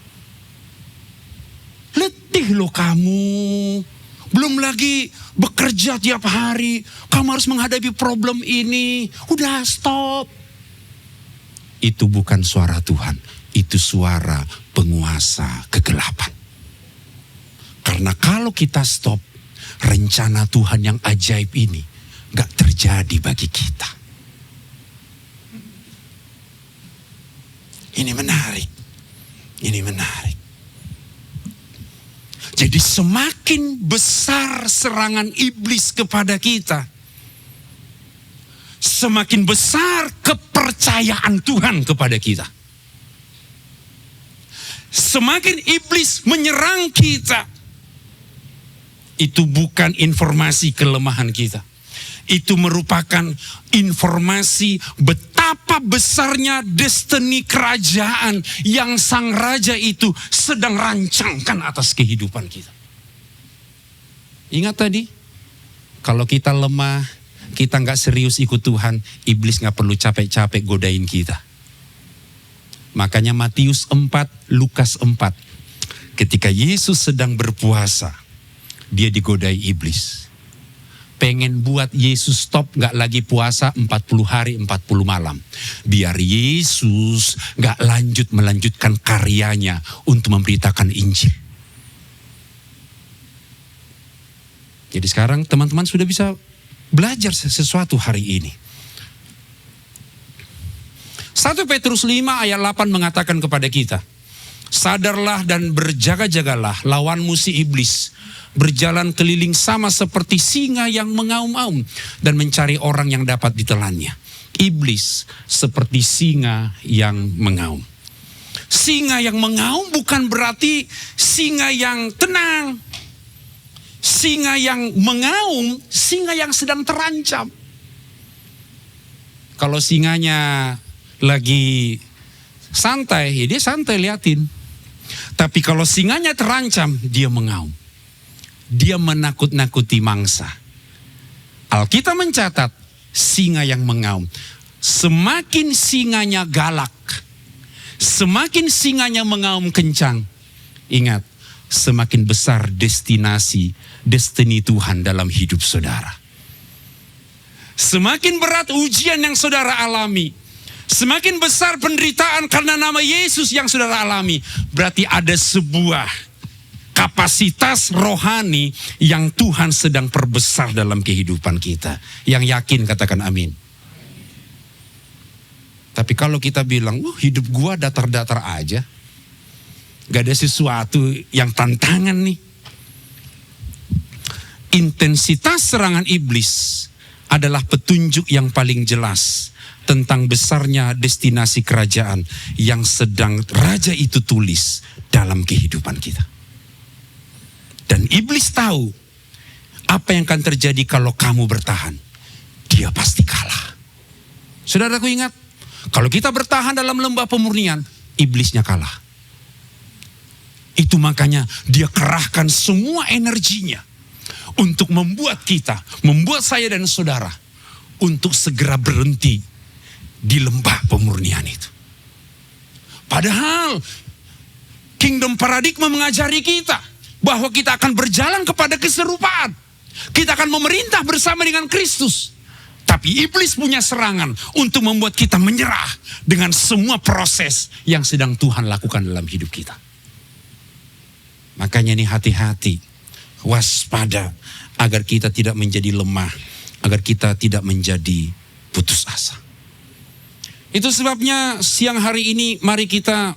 Speaker 3: Letih loh kamu. Belum lagi bekerja tiap hari. Kamu harus menghadapi problem ini. Udah stop. Itu bukan suara Tuhan, itu suara penguasa kegelapan. Karena kalau kita stop, rencana Tuhan yang ajaib ini gak terjadi bagi kita. Ini menarik. Ini menarik. Jadi semakin besar serangan iblis kepada kita, semakin besar kepercayaan Tuhan kepada kita. Semakin iblis menyerang kita, itu bukan informasi kelemahan kita. Itu merupakan informasi betapa besarnya destiny kerajaan yang sang raja itu sedang rancangkan atas kehidupan kita. Ingat tadi, kalau kita lemah, kita nggak serius ikut Tuhan, iblis nggak perlu capek-capek godain kita. Makanya Matius 4, Lukas 4, ketika Yesus sedang berpuasa, dia digodai iblis. Pengen buat Yesus stop, gak lagi puasa 40 hari 40 malam. Biar Yesus gak melanjutkan karyanya untuk memberitakan Injil. Jadi sekarang teman-teman sudah bisa belajar sesuatu hari ini. 1 Petrus 5 ayat 8 mengatakan kepada kita, sadarlah dan berjaga-jagalah, lawanmu si iblis berjalan keliling sama seperti singa yang mengaum-aum dan mencari orang yang dapat ditelannya. Iblis seperti singa yang mengaum. Singa yang mengaum bukan berarti singa yang tenang. Singa yang mengaum, singa yang sedang terancam. Kalau singanya lagi santai, ya dia santai liatin. Tapi kalau singanya terancam, dia mengaum. Dia menakut-nakuti mangsa. Alkitab mencatat, singa yang mengaum. Semakin singanya galak, semakin singanya mengaum kencang. Ingat, semakin besar destiny Tuhan dalam hidup saudara. Semakin berat ujian yang saudara alami, semakin besar penderitaan karena nama Yesus yang saudara alami, berarti ada sebuah kapasitas rohani yang Tuhan sedang perbesar dalam kehidupan kita. Yang yakin katakan amin. Tapi kalau kita bilang, hidup gua datar-datar aja, gak ada sesuatu yang tantangan nih. Intensitas serangan iblis adalah petunjuk yang paling jelas tentang besarnya destinasi kerajaan yang sedang raja itu tulis dalam kehidupan kita. Dan iblis tahu apa yang akan terjadi kalau kamu bertahan. Dia pasti kalah. Saudaraku ingat, kalau kita bertahan dalam lembah pemurnian, iblisnya kalah. Itu makanya dia kerahkan semua energinya untuk membuat kita, membuat saya dan saudara untuk segera berhenti di lembah pemurnian itu. Padahal kingdom paradigma mengajari kita bahwa kita akan berjalan kepada keserupaan. Kita akan memerintah bersama dengan Kristus. Tapi iblis punya serangan untuk membuat kita menyerah dengan semua proses yang sedang Tuhan lakukan dalam hidup kita. Makanya ini hati-hati, waspada agar kita tidak menjadi lemah, agar kita tidak menjadi putus asa. Itu sebabnya siang hari ini mari kita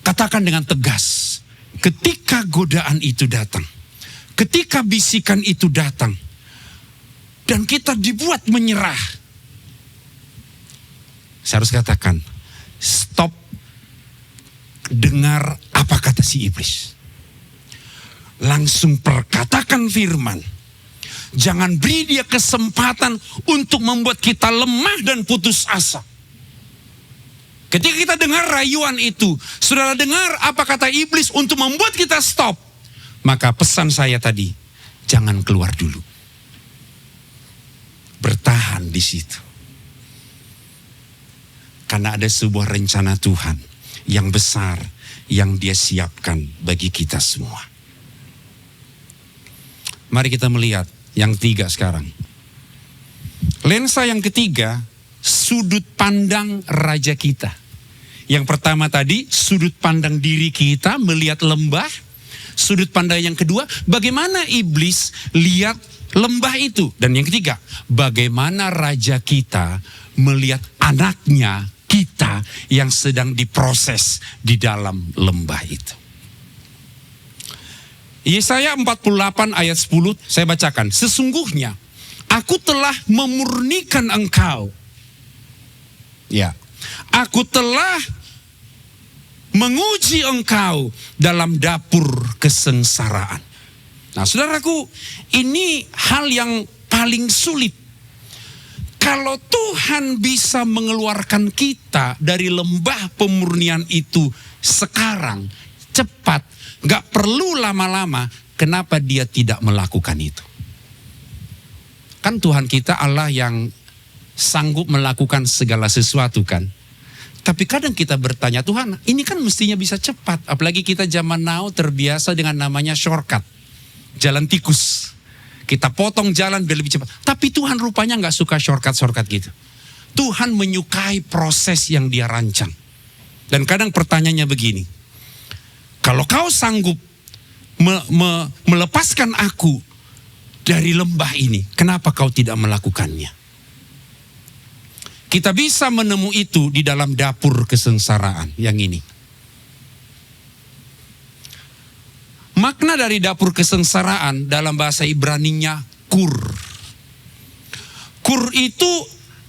Speaker 3: katakan dengan tegas, ketika godaan itu datang, ketika bisikan itu datang, dan kita dibuat menyerah, saya harus katakan, stop dengar apa kata si iblis. Langsung perkatakan firman. Jangan beri dia kesempatan untuk membuat kita lemah dan putus asa. Ketika kita dengar rayuan itu, saudara dengar apa kata iblis untuk membuat kita stop. Maka pesan saya tadi, jangan keluar dulu. Bertahan di situ. Karena ada sebuah rencana Tuhan yang besar yang dia siapkan bagi kita semua. Mari kita melihat yang ketiga sekarang. Lensa yang ketiga, sudut pandang raja kita. Yang pertama tadi, sudut pandang diri kita melihat lembah. Sudut pandang yang kedua, bagaimana iblis lihat lembah itu. Dan yang ketiga, bagaimana raja kita melihat anaknya kita yang sedang diproses di dalam lembah itu. Yesaya 48 ayat 10 saya bacakan. Sesungguhnya aku telah memurnikan engkau. Ya, aku telah menguji engkau dalam dapur kesengsaraan. Nah, saudaraku, ini hal yang paling sulit. Kalau Tuhan bisa mengeluarkan kita dari lembah pemurnian itu sekarang, cepat, gak perlu lama-lama, kenapa dia tidak melakukan itu? Kan Tuhan kita Allah yang sanggup melakukan segala sesuatu kan. Tapi kadang kita bertanya, Tuhan ini kan mestinya bisa cepat. Apalagi kita zaman now terbiasa dengan namanya shortcut. Jalan tikus. Kita potong jalan biar lebih cepat. Tapi Tuhan rupanya gak suka shortcut gitu. Tuhan menyukai proses yang dia rancang. Dan kadang pertanyaannya begini. Kalau kau sanggup melepaskan aku dari lembah ini, kenapa kau tidak melakukannya? Kita bisa menemui itu di dalam dapur kesengsaraan yang ini. Makna dari dapur kesengsaraan dalam bahasa Ibraninya kur. Kur itu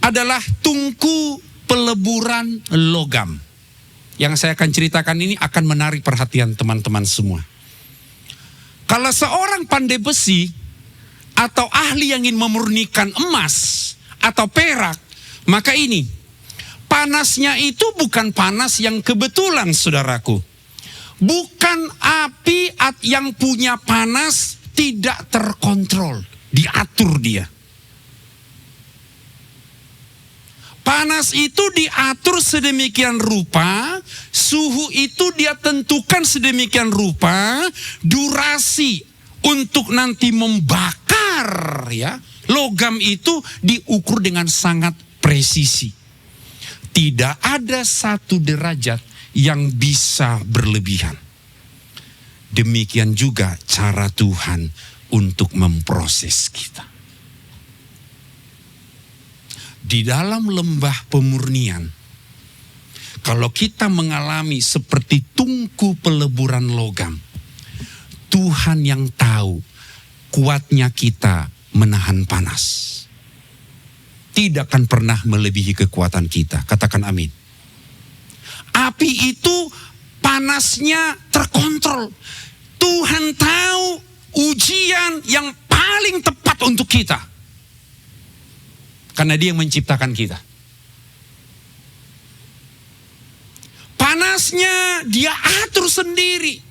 Speaker 3: adalah tungku peleburan logam. Yang saya akan ceritakan ini akan menarik perhatian teman-teman semua. Kalau seorang pandai besi atau ahli yang ingin memurnikan emas atau perak, maka ini, panasnya itu bukan panas yang kebetulan, saudaraku. Bukan api yang punya panas tidak terkontrol, diatur dia. Panas itu diatur sedemikian rupa, suhu itu dia tentukan sedemikian rupa, durasi untuk nanti membakar ya, logam itu diukur dengan sangat presisi. Tidak ada satu derajat yang bisa berlebihan. Demikian juga cara Tuhan untuk memproses kita. Di dalam lembah pemurnian, kalau kita mengalami seperti tungku peleburan logam, Tuhan yang tahu kuatnya kita menahan panas. Tidak akan pernah melebihi kekuatan kita. Katakan amin. Api itu panasnya terkontrol. Tuhan tahu ujian yang paling tepat untuk kita. Karena dia yang menciptakan kita. Panasnya dia atur sendiri.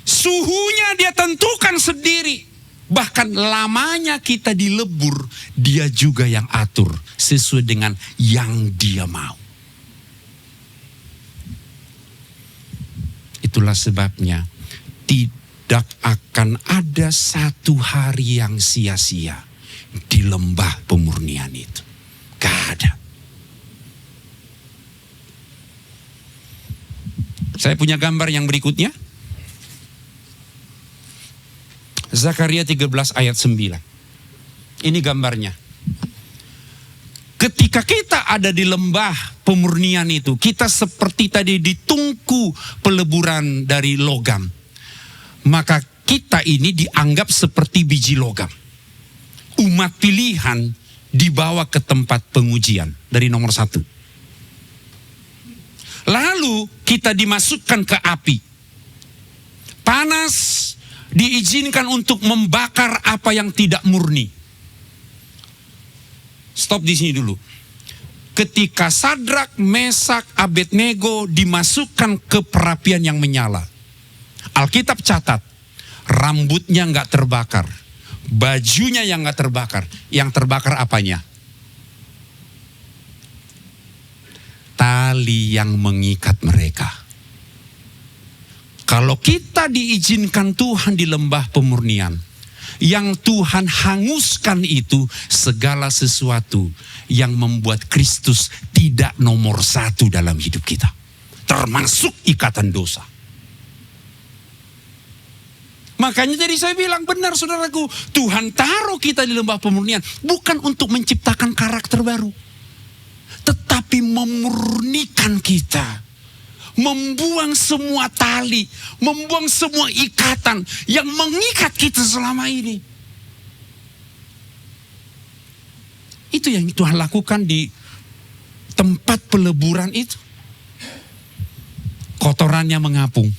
Speaker 3: Suhunya dia tentukan sendiri. Bahkan lamanya kita dilebur, dia juga yang atur sesuai dengan yang dia mau. Itulah sebabnya tidak akan ada satu hari yang sia-sia di lembah pemurnian itu. Gak ada. Saya punya gambar yang berikutnya. Zakaria 13 ayat 9. Ini gambarnya. Ketika kita ada di lembah pemurnian itu, kita seperti tadi ditungku peleburan dari logam. Maka kita ini dianggap seperti biji logam. Umat pilihan dibawa ke tempat pengujian dari nomor 1. Lalu kita dimasukkan ke api. Panas diizinkan untuk membakar apa yang tidak murni. Stop di sini dulu. Ketika Sadrak, Mesak, Abednego dimasukkan ke perapian yang menyala, Alkitab catat, rambutnya nggak terbakar, bajunya yang nggak terbakar, yang terbakar apanya? Tali yang mengikat mereka. Kalau kita diizinkan Tuhan di lembah pemurnian, yang Tuhan hanguskan itu segala sesuatu yang membuat Kristus tidak nomor 1 dalam hidup kita. Termasuk ikatan dosa. Makanya tadi saya bilang benar saudaraku, Tuhan taruh kita di lembah pemurnian bukan untuk menciptakan karakter baru. Tetapi tapi memurnikan kita. Membuang semua tali, membuang semua ikatan yang mengikat kita selama ini. Itu yang Tuhan lakukan di tempat peleburan itu. Kotorannya mengapung.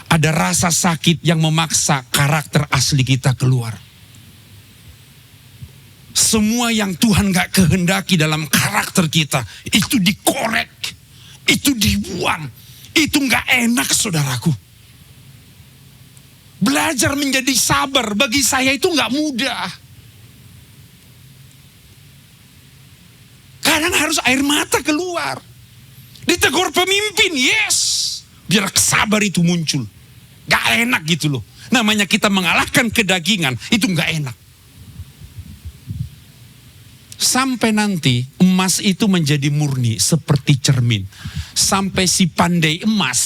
Speaker 3: Ada rasa sakit yang memaksa karakter asli kita keluar. Semua yang Tuhan gak kehendaki dalam karakter kita, itu dikorek, itu dibuang. Itu gak enak, saudaraku. Belajar menjadi sabar bagi saya itu gak mudah. Kadang harus air mata keluar. Ditegur pemimpin, yes. Biar sabar itu muncul. Gak enak gitu loh. Namanya kita mengalahkan kedagingan, itu gak enak. Sampai nanti emas itu menjadi murni seperti cermin. Sampai si pandai emas,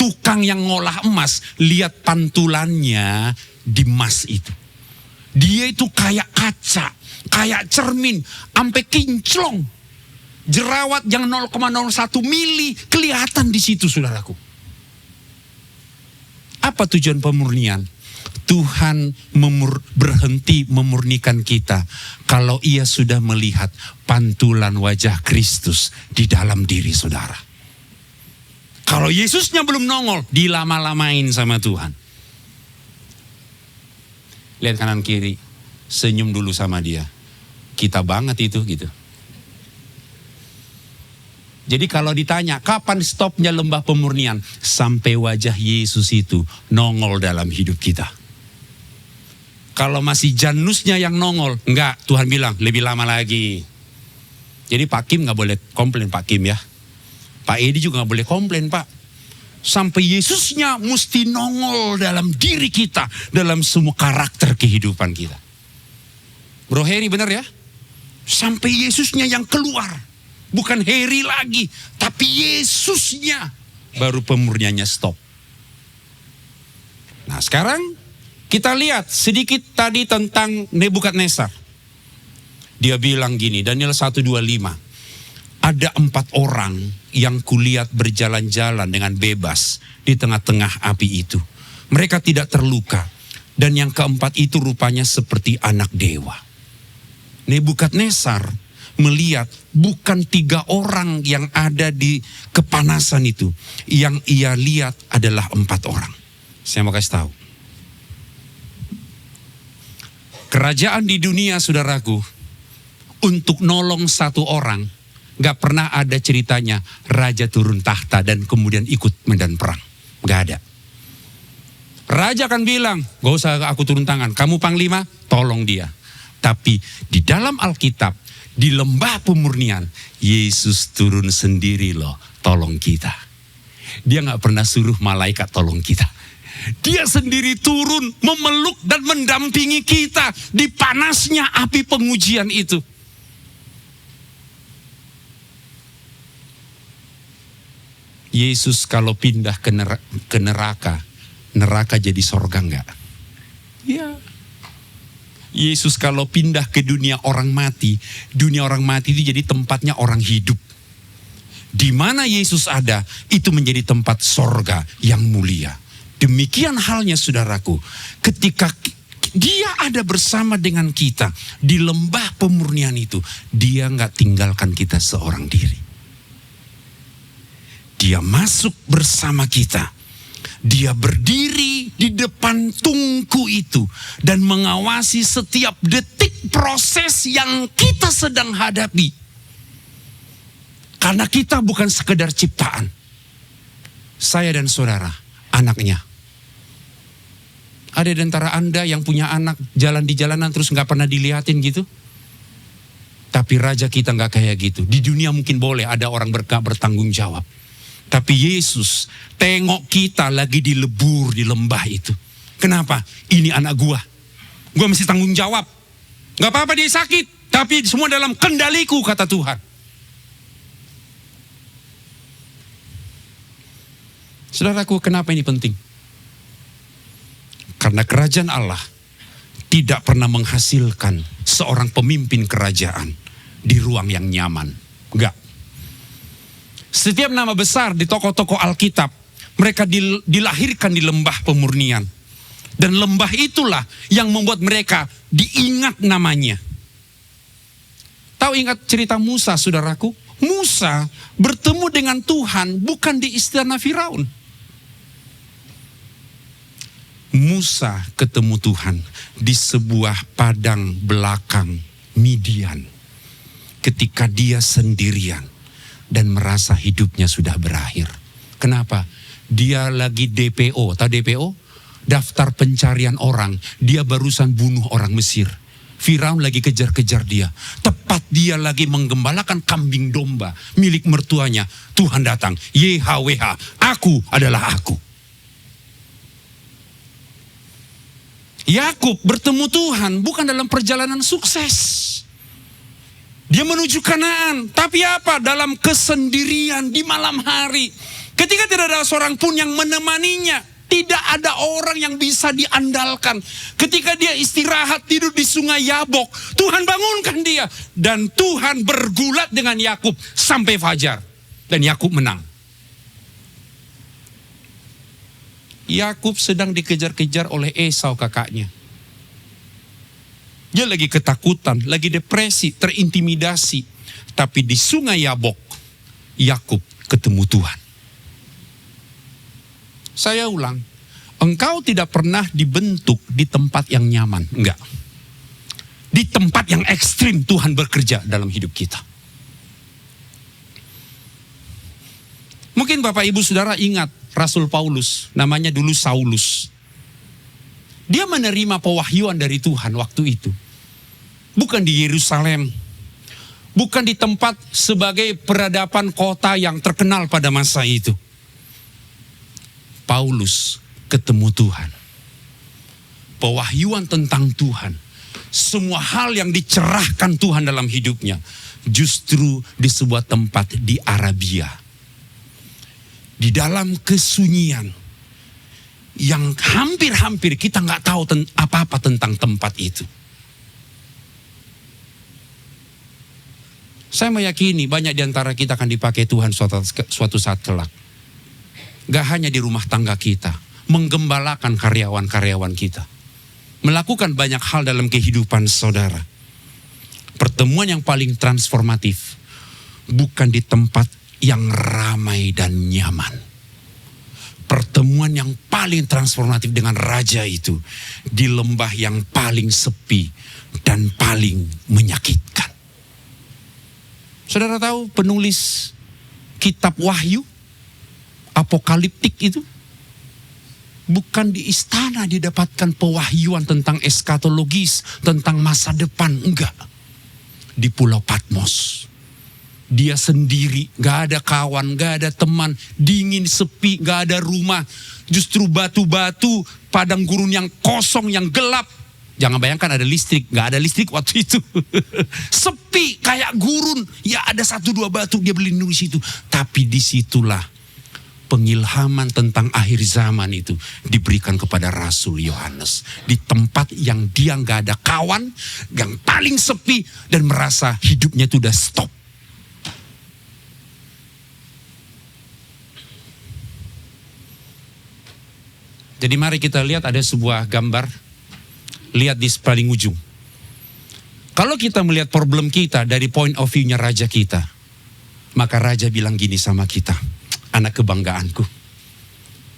Speaker 3: tukang yang ngolah emas, lihat pantulannya di emas itu. Dia itu kayak kaca, kayak cermin, sampai kinclong. Jerawat yang 0,01 mili kelihatan di situ, saudaraku. Apa tujuan pemurnian? Tuhan berhenti memurnikan kita kalau ia sudah melihat pantulan wajah Kristus di dalam diri saudara. Kalau Yesusnya belum nongol, dilama-lamain sama Tuhan. Lihat kanan kiri, senyum dulu sama dia. Kita banget itu gitu. Jadi kalau ditanya, kapan stopnya lembah pemurnian? Sampai wajah Yesus itu nongol dalam hidup kita. Kalau masih Janusnya yang nongol, enggak, Tuhan bilang lebih lama lagi. Jadi Pak Kim gak boleh komplain, Pak Kim ya. Pak Edi juga gak boleh komplain, Pak. Sampai Yesusnya mesti nongol dalam diri kita, dalam semua karakter kehidupan kita. Bro Heri benar ya? Sampai Yesusnya yang keluar. Bukan Heri lagi, tapi Yesusnya. Baru pemurniannya stop. Nah sekarang kita lihat sedikit tadi tentang Nebukadnezar. Dia bilang gini, Daniel 1:25. Ada 4 orang yang kulihat berjalan-jalan dengan bebas di tengah-tengah api itu. Mereka tidak terluka. Dan yang keempat itu rupanya seperti anak dewa. Nebukadnezar melihat bukan 3 orang yang ada di kepanasan itu. Yang ia lihat adalah 4 orang. Saya mau kasih tahu. Kerajaan di dunia, saudaraku, untuk nolong 1 orang, gak pernah ada ceritanya raja turun tahta dan kemudian ikut medan perang. Gak ada. Raja akan bilang, gak usah aku turun tangan, kamu panglima, tolong dia. Tapi di dalam Alkitab, di lembah pemurnian, Yesus turun sendiri loh, tolong kita. Dia gak pernah suruh malaikat tolong kita. Dia sendiri turun memeluk dan mendampingi kita di panasnya api pengujian itu. Yesus kalau pindah ke neraka, neraka jadi sorga enggak? Iya. Yesus kalau pindah ke dunia orang mati itu jadi tempatnya orang hidup. Di mana Yesus ada, itu menjadi tempat sorga yang mulia. Demikian halnya saudaraku, ketika dia ada bersama dengan kita di lembah pemurnian itu, dia gak tinggalkan kita seorang diri. Dia masuk bersama kita. Dia berdiri di depan tungku itu dan mengawasi setiap detik proses yang kita sedang hadapi. Karena kita bukan sekedar ciptaan. Saya dan saudara, anaknya. Ada di antara Anda yang punya anak jalan di jalanan terus gak pernah dilihatin gitu? Tapi raja kita gak kayak gitu. Di dunia mungkin boleh ada orang bertanggung jawab. Tapi Yesus tengok kita lagi dilebur di lembah itu. Kenapa? Ini anak gua mesti tanggung jawab. Gak apa-apa dia sakit, tapi semua dalam kendaliku, kata Tuhan. Saudaraku, kenapa ini penting? Karena kerajaan Allah tidak pernah menghasilkan seorang pemimpin kerajaan di ruang yang nyaman. Enggak. Setiap nama besar di tokoh-tokoh Alkitab, mereka dilahirkan di lembah pemurnian. Dan lembah itulah yang membuat mereka diingat namanya. Tahu ingat cerita Musa, saudaraku? Musa bertemu dengan Tuhan bukan di istana Firaun. Musa ketemu Tuhan di sebuah padang belakang Midian. Ketika dia sendirian dan merasa hidupnya sudah berakhir. Kenapa? Dia lagi DPO. Tahu DPO? Daftar pencarian orang. Dia barusan bunuh orang Mesir. Firaun lagi kejar-kejar dia. Tepat dia lagi menggembalakan kambing domba milik mertuanya. Tuhan datang. YHWH, aku adalah aku. Yakub bertemu Tuhan bukan dalam perjalanan sukses. Dia menuju Kanaan. Tapi apa? Dalam kesendirian di malam hari. Ketika tidak ada seorang pun yang menemaninya. Tidak ada orang yang bisa diandalkan. Ketika dia istirahat tidur di sungai Yabok, Tuhan bangunkan dia. Dan Tuhan bergulat dengan Yakub sampai fajar. Dan Yakub menang. Yakub sedang dikejar-kejar oleh Esau kakaknya. Dia lagi ketakutan, lagi depresi, terintimidasi. Tapi di sungai Yabok, Yakub ketemu Tuhan. Saya ulang, engkau tidak pernah dibentuk di tempat yang nyaman. Enggak. Di tempat yang ekstrim Tuhan bekerja dalam hidup kita. Mungkin Bapak Ibu Saudara ingat Rasul Paulus, namanya dulu Saulus. Dia menerima pewahyuan dari Tuhan waktu itu. Bukan di Yerusalem. Bukan di tempat sebagai peradaban kota yang terkenal pada masa itu. Paulus ketemu Tuhan. Pewahyuan tentang Tuhan. Semua hal yang dicerahkan Tuhan dalam hidupnya. Justru di sebuah tempat di Arabia. Di dalam kesunyian. Yang hampir-hampir kita nggak tahu apa-apa tentang tempat itu. Saya meyakini banyak di antara kita akan dipakai Tuhan suatu saat kelak. Gak hanya di rumah tangga kita, menggembalakan karyawan-karyawan kita. Melakukan banyak hal dalam kehidupan saudara. Pertemuan yang paling transformatif, bukan di tempat yang ramai dan nyaman. Pertemuan yang paling transformatif dengan raja itu, di lembah yang paling sepi dan paling menyakitkan. Saudara tahu penulis kitab Wahyu, apokaliptik itu bukan di istana didapatkan pewahyuan tentang eskatologis, tentang masa depan, enggak. Di Pulau Patmos. Dia sendiri, gak ada kawan, gak ada teman, dingin, sepi, gak ada rumah. Justru batu-batu, padang gurun yang kosong, yang gelap. Jangan bayangkan ada listrik, gak ada listrik waktu itu. Sepi, kayak gurun. Ya ada 1-2 batu dia berlindung di situ. Tapi disitulah pengilhaman tentang akhir zaman itu diberikan kepada Rasul Yohanes. Di tempat yang dia gak ada kawan, yang paling sepi, dan merasa hidupnya itu udah stop. Jadi mari kita lihat ada sebuah gambar. Lihat di paling ujung. Kalau kita melihat problem kita dari point of view-nya raja kita, maka raja bilang gini sama kita, anak kebanggaanku.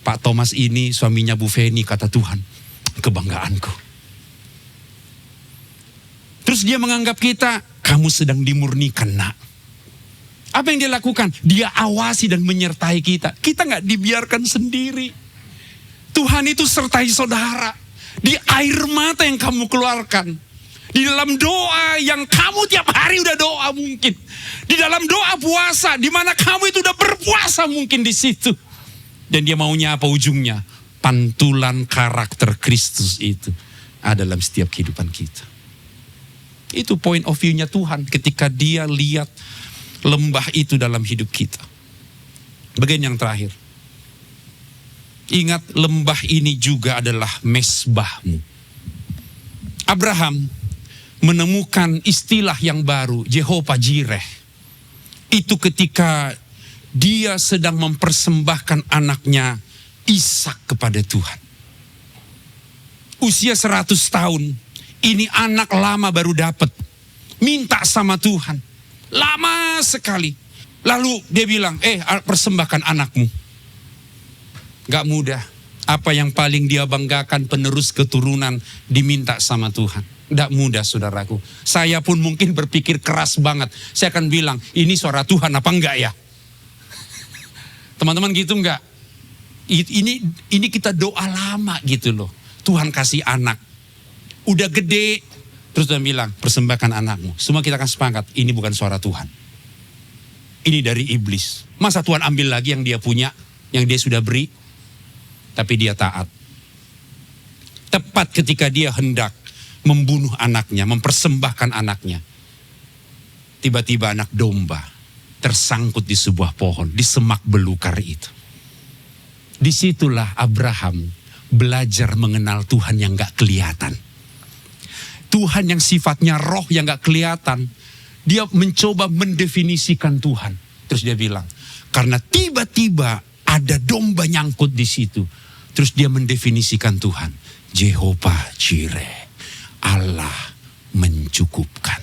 Speaker 3: Pak Thomas ini suaminya Bu Feni, kata Tuhan, kebanggaanku. Terus dia menganggap kita, kamu sedang dimurnikan nak. Apa yang dia lakukan? Dia awasi dan menyertai kita. Kita gak dibiarkan sendiri. Tuhan itu sertai saudara. Di air mata yang kamu keluarkan. Di dalam doa yang kamu tiap hari udah doa mungkin. Di dalam doa puasa, di mana kamu itu udah berpuasa mungkin di situ. Dan dia maunya apa ujungnya? Pantulan karakter Kristus itu ada dalam setiap kehidupan kita. Itu point of view-nya Tuhan ketika dia lihat lembah itu dalam hidup kita. Bagian yang terakhir. Ingat, lembah ini juga adalah mesbahmu. Abraham menemukan istilah yang baru, Jehovah Jireh. Itu ketika dia sedang mempersembahkan anaknya Ishak kepada Tuhan. Usia 100 tahun. Ini anak lama baru dapat. Minta sama Tuhan. Lama sekali. Lalu dia bilang, persembahkan anakmu. Gak mudah. Apa yang paling dia banggakan, penerus keturunan, diminta sama Tuhan. Gak mudah, saudaraku. Saya pun mungkin berpikir keras banget. Saya akan bilang, ini suara Tuhan apa enggak ya? Teman-teman gitu enggak? Ini kita doa lama gitu loh. Tuhan kasih anak. Udah gede. Terus Tuhan bilang, persembahkan anakmu. Semua kita akan sepakat, ini bukan suara Tuhan. Ini dari iblis. Masa Tuhan ambil lagi yang dia punya, yang dia sudah beri? Tapi dia taat. Tepat ketika dia hendak membunuh anaknya, mempersembahkan anaknya. Tiba-tiba anak domba tersangkut di sebuah pohon, di semak belukar itu. Disitulah Abraham belajar mengenal Tuhan yang gak kelihatan. Tuhan yang sifatnya roh yang gak kelihatan. Dia mencoba mendefinisikan Tuhan. Terus dia bilang, karena tiba-tiba ada domba nyangkut di situ. Terus dia mendefinisikan Tuhan. Jehovah Jireh, Allah mencukupkan.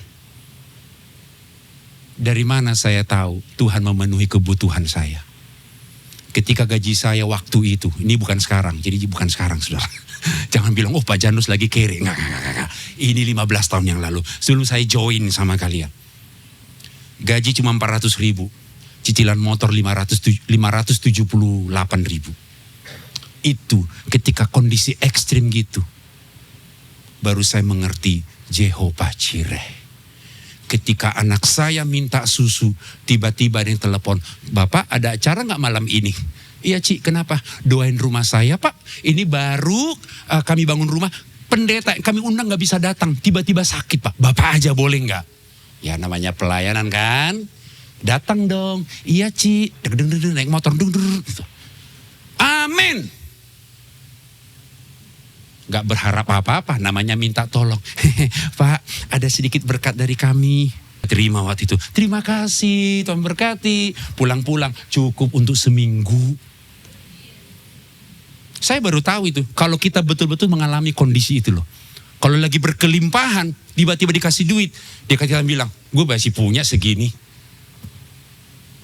Speaker 3: Dari mana saya tahu Tuhan memenuhi kebutuhan saya? Ketika gaji saya waktu itu, ini bukan sekarang, jadi bukan sekarang saudara. Jangan bilang, Pak Janus lagi kere. Nggak. Ini 15 tahun yang lalu, sebelum saya join sama kalian. Gaji cuma 400.000, cicilan motor 578.000. Itu ketika kondisi ekstrim gitu, baru saya mengerti Jehovah Jireh. Ketika anak saya minta susu, tiba-tiba ada yang telepon, Bapak ada acara gak malam ini? Iya Ci, kenapa? Doain rumah saya Pak, ini baru kami bangun rumah, pendeta kami undang gak bisa datang, tiba-tiba sakit Pak, Bapak aja boleh gak? Ya namanya pelayanan kan, datang dong, iya Ci, naik motor, gitu. Amin. Gak berharap apa-apa, namanya minta tolong. Pak, ada sedikit berkat dari kami. Terima waktu itu. Terima kasih, Tuhan berkati. Pulang-pulang, cukup untuk seminggu. Saya baru tahu itu, kalau kita betul-betul mengalami kondisi itu loh. Kalau lagi berkelimpahan, tiba-tiba dikasih duit. Dia bilang, gue masih punya segini.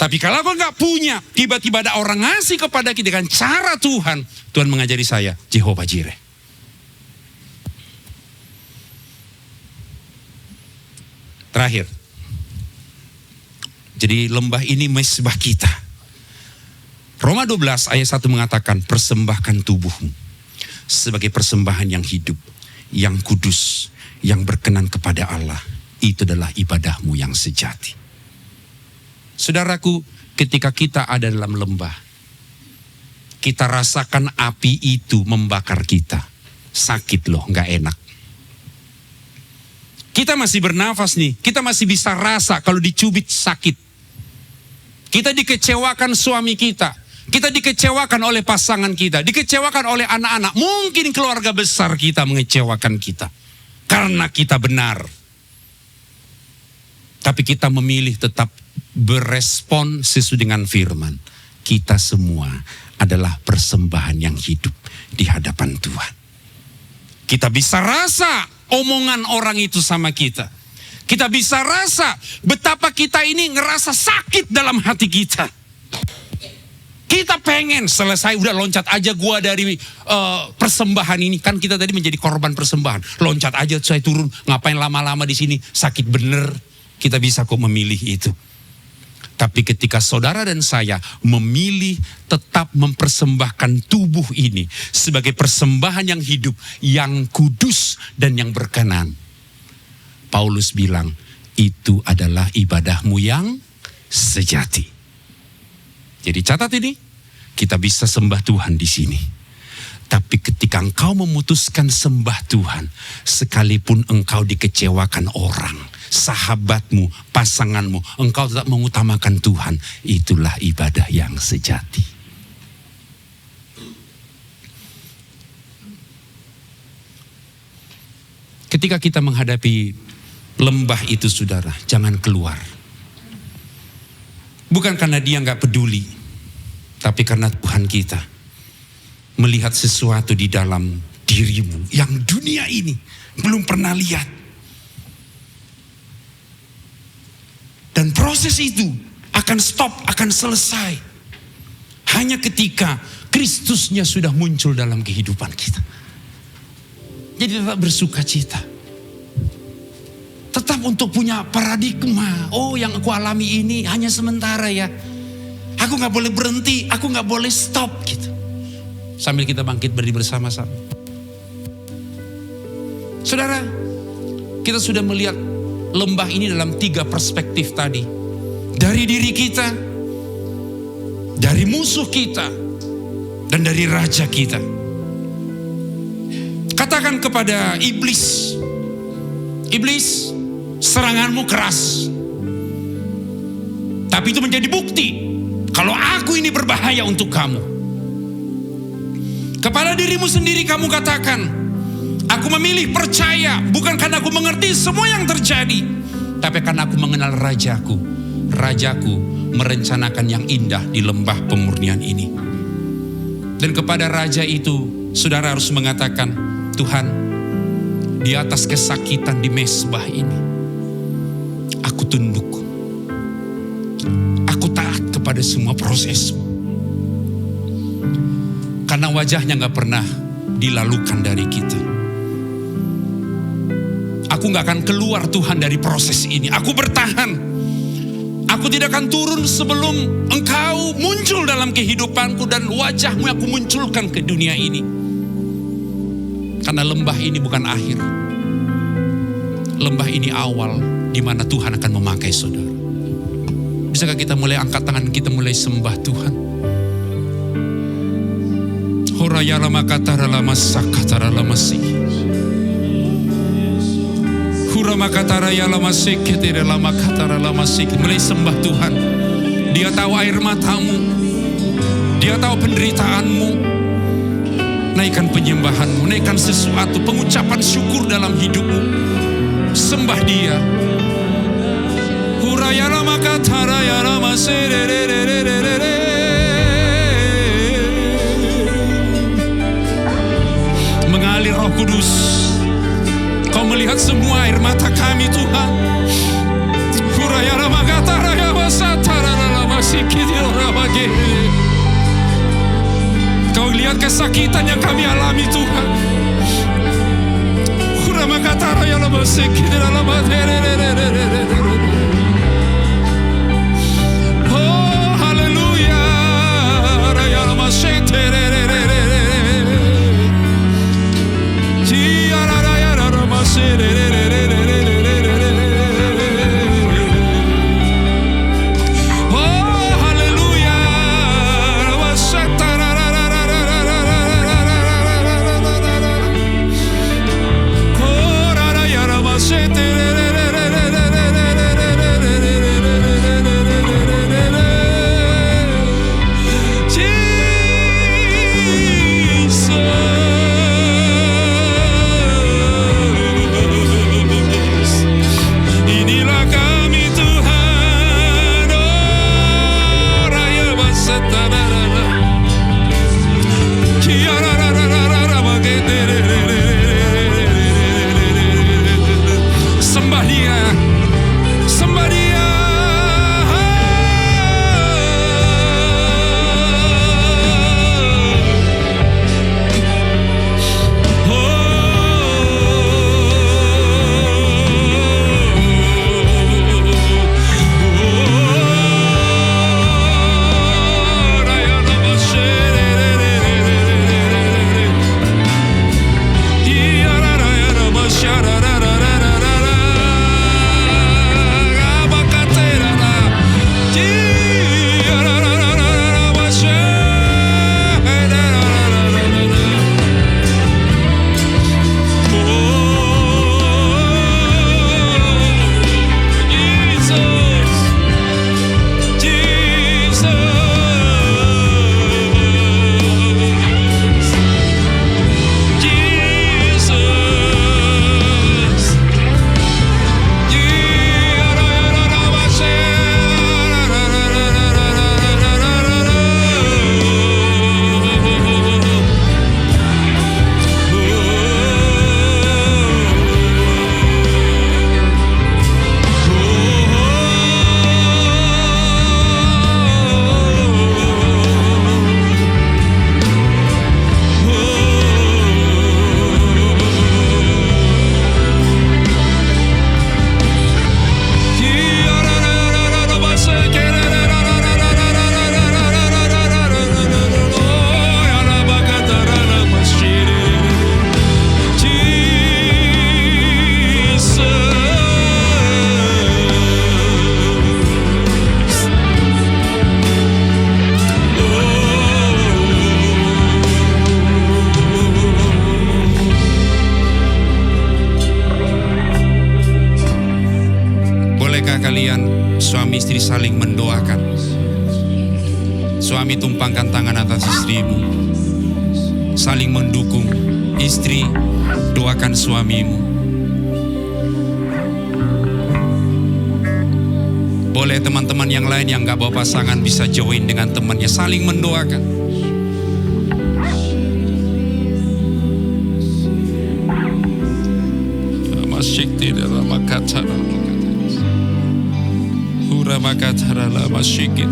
Speaker 3: Tapi kalau gue gak punya, tiba-tiba ada orang ngasih kepada kita dengan cara Tuhan. Tuhan mengajari saya, Jehovah Jireh. Terakhir, jadi lembah ini mesbah kita. Roma 12 ayat 1 mengatakan, persembahkan tubuhmu sebagai persembahan yang hidup, yang kudus, yang berkenan kepada Allah. Itu adalah ibadahmu yang sejati. Saudaraku, ketika kita ada dalam lembah, kita rasakan api itu membakar kita. Sakit loh, gak enak. Kita masih bernafas nih, kita masih bisa rasa kalau dicubit sakit. Kita dikecewakan suami kita dikecewakan oleh pasangan kita, dikecewakan oleh anak-anak. Mungkin keluarga besar kita mengecewakan kita. Karena kita benar. Tapi kita memilih tetap berespon sesuai dengan firman. Kita semua adalah persembahan yang hidup di hadapan Tuhan. Kita bisa rasa omongan orang itu sama kita. Kita bisa rasa betapa kita ini ngerasa sakit dalam hati kita. Kita pengen selesai udah loncat aja gua dari persembahan ini. Kan kita tadi menjadi korban persembahan. Loncat aja saya turun, ngapain lama-lama di sini, sakit bener. Kita bisa kok memilih itu. Tapi ketika saudara dan saya memilih tetap mempersembahkan tubuh ini sebagai persembahan yang hidup, yang kudus dan yang berkenan. Paulus bilang, itu adalah ibadahmu yang sejati. Jadi catat ini, kita bisa sembah Tuhan di sini. Tapi ketika engkau memutuskan sembah Tuhan, sekalipun engkau dikecewakan orang, sahabatmu, pasanganmu, engkau tetap mengutamakan Tuhan. Itulah ibadah yang sejati. Ketika kita menghadapi lembah itu saudara, jangan keluar. Bukan karena dia nggak peduli, tapi karena Tuhan kita melihat sesuatu di dalam dirimu yang dunia ini belum pernah lihat. Dan proses itu akan stop, akan selesai hanya ketika Kristusnya sudah muncul dalam kehidupan kita. Jadi tetap bersuka cita. Tetap untuk punya paradigma. Oh, yang aku alami ini hanya sementara ya. Aku gak boleh berhenti, aku gak boleh stop gitu. Sambil kita bangkit berdiri bersama-sama. Saudara, kita sudah melihat lembah ini dalam 3 perspektif tadi. Dari diri kita, dari musuh kita, dan dari raja kita. Katakan kepada iblis, iblis, seranganmu keras. Tapi itu menjadi bukti kalau aku ini berbahaya untuk kamu. Kepada dirimu sendiri kamu katakan, aku memilih percaya bukan karena aku mengerti semua yang terjadi, tapi karena aku mengenal rajaku. Rajaku merencanakan yang indah di lembah pemurnian ini. Dan kepada raja itu, saudara harus mengatakan, Tuhan, di atas kesakitan di mezbah ini, aku tunduk. Aku taat kepada semua prosesmu. Karena wajahnya gak pernah dilalukan dari kita. Aku gak akan keluar Tuhan dari proses ini. Aku bertahan. Aku tidak akan turun sebelum Engkau muncul dalam kehidupanku dan wajahmu yang aku munculkan ke dunia ini. Karena lembah ini bukan akhir. Lembah ini awal di mana Tuhan akan memakai saudara. Bisakah kita mulai angkat tangan, kita mulai sembah Tuhan? Horaya lama katara lama sakatara lama si. Hurama katara ya lama sikit, lama katara lama sikit. Mulai sembah Tuhan. Dia tahu air matamu, Dia tahu penderitaanmu. Naikkan penyembahanmu, naikkan sesuatu, pengucapan syukur dalam hidupmu. Sembah Dia. Huraya lama katara ya lama serererererere. Mengalir Roh Kudus. Kau melihat semua air mata kami Tuhan. Huraya lama katara ya wasatara lama sikit lama gede. Kau lihat kesakitan yang kami alami Tuhan. Hurama katara ya lama sikit lama gede. Oh haleluya. Raya lama sikit. kalian suami istri saling mendoakan. Suami tumpangkan tangan atas istrimu, saling mendukung. Istri, doakan suamimu. Boleh teman-teman yang lain yang gak bawa pasangan bisa join dengan temannya, saling mendoakan. Masyikti dalam makatara, hura makatara la masyikti.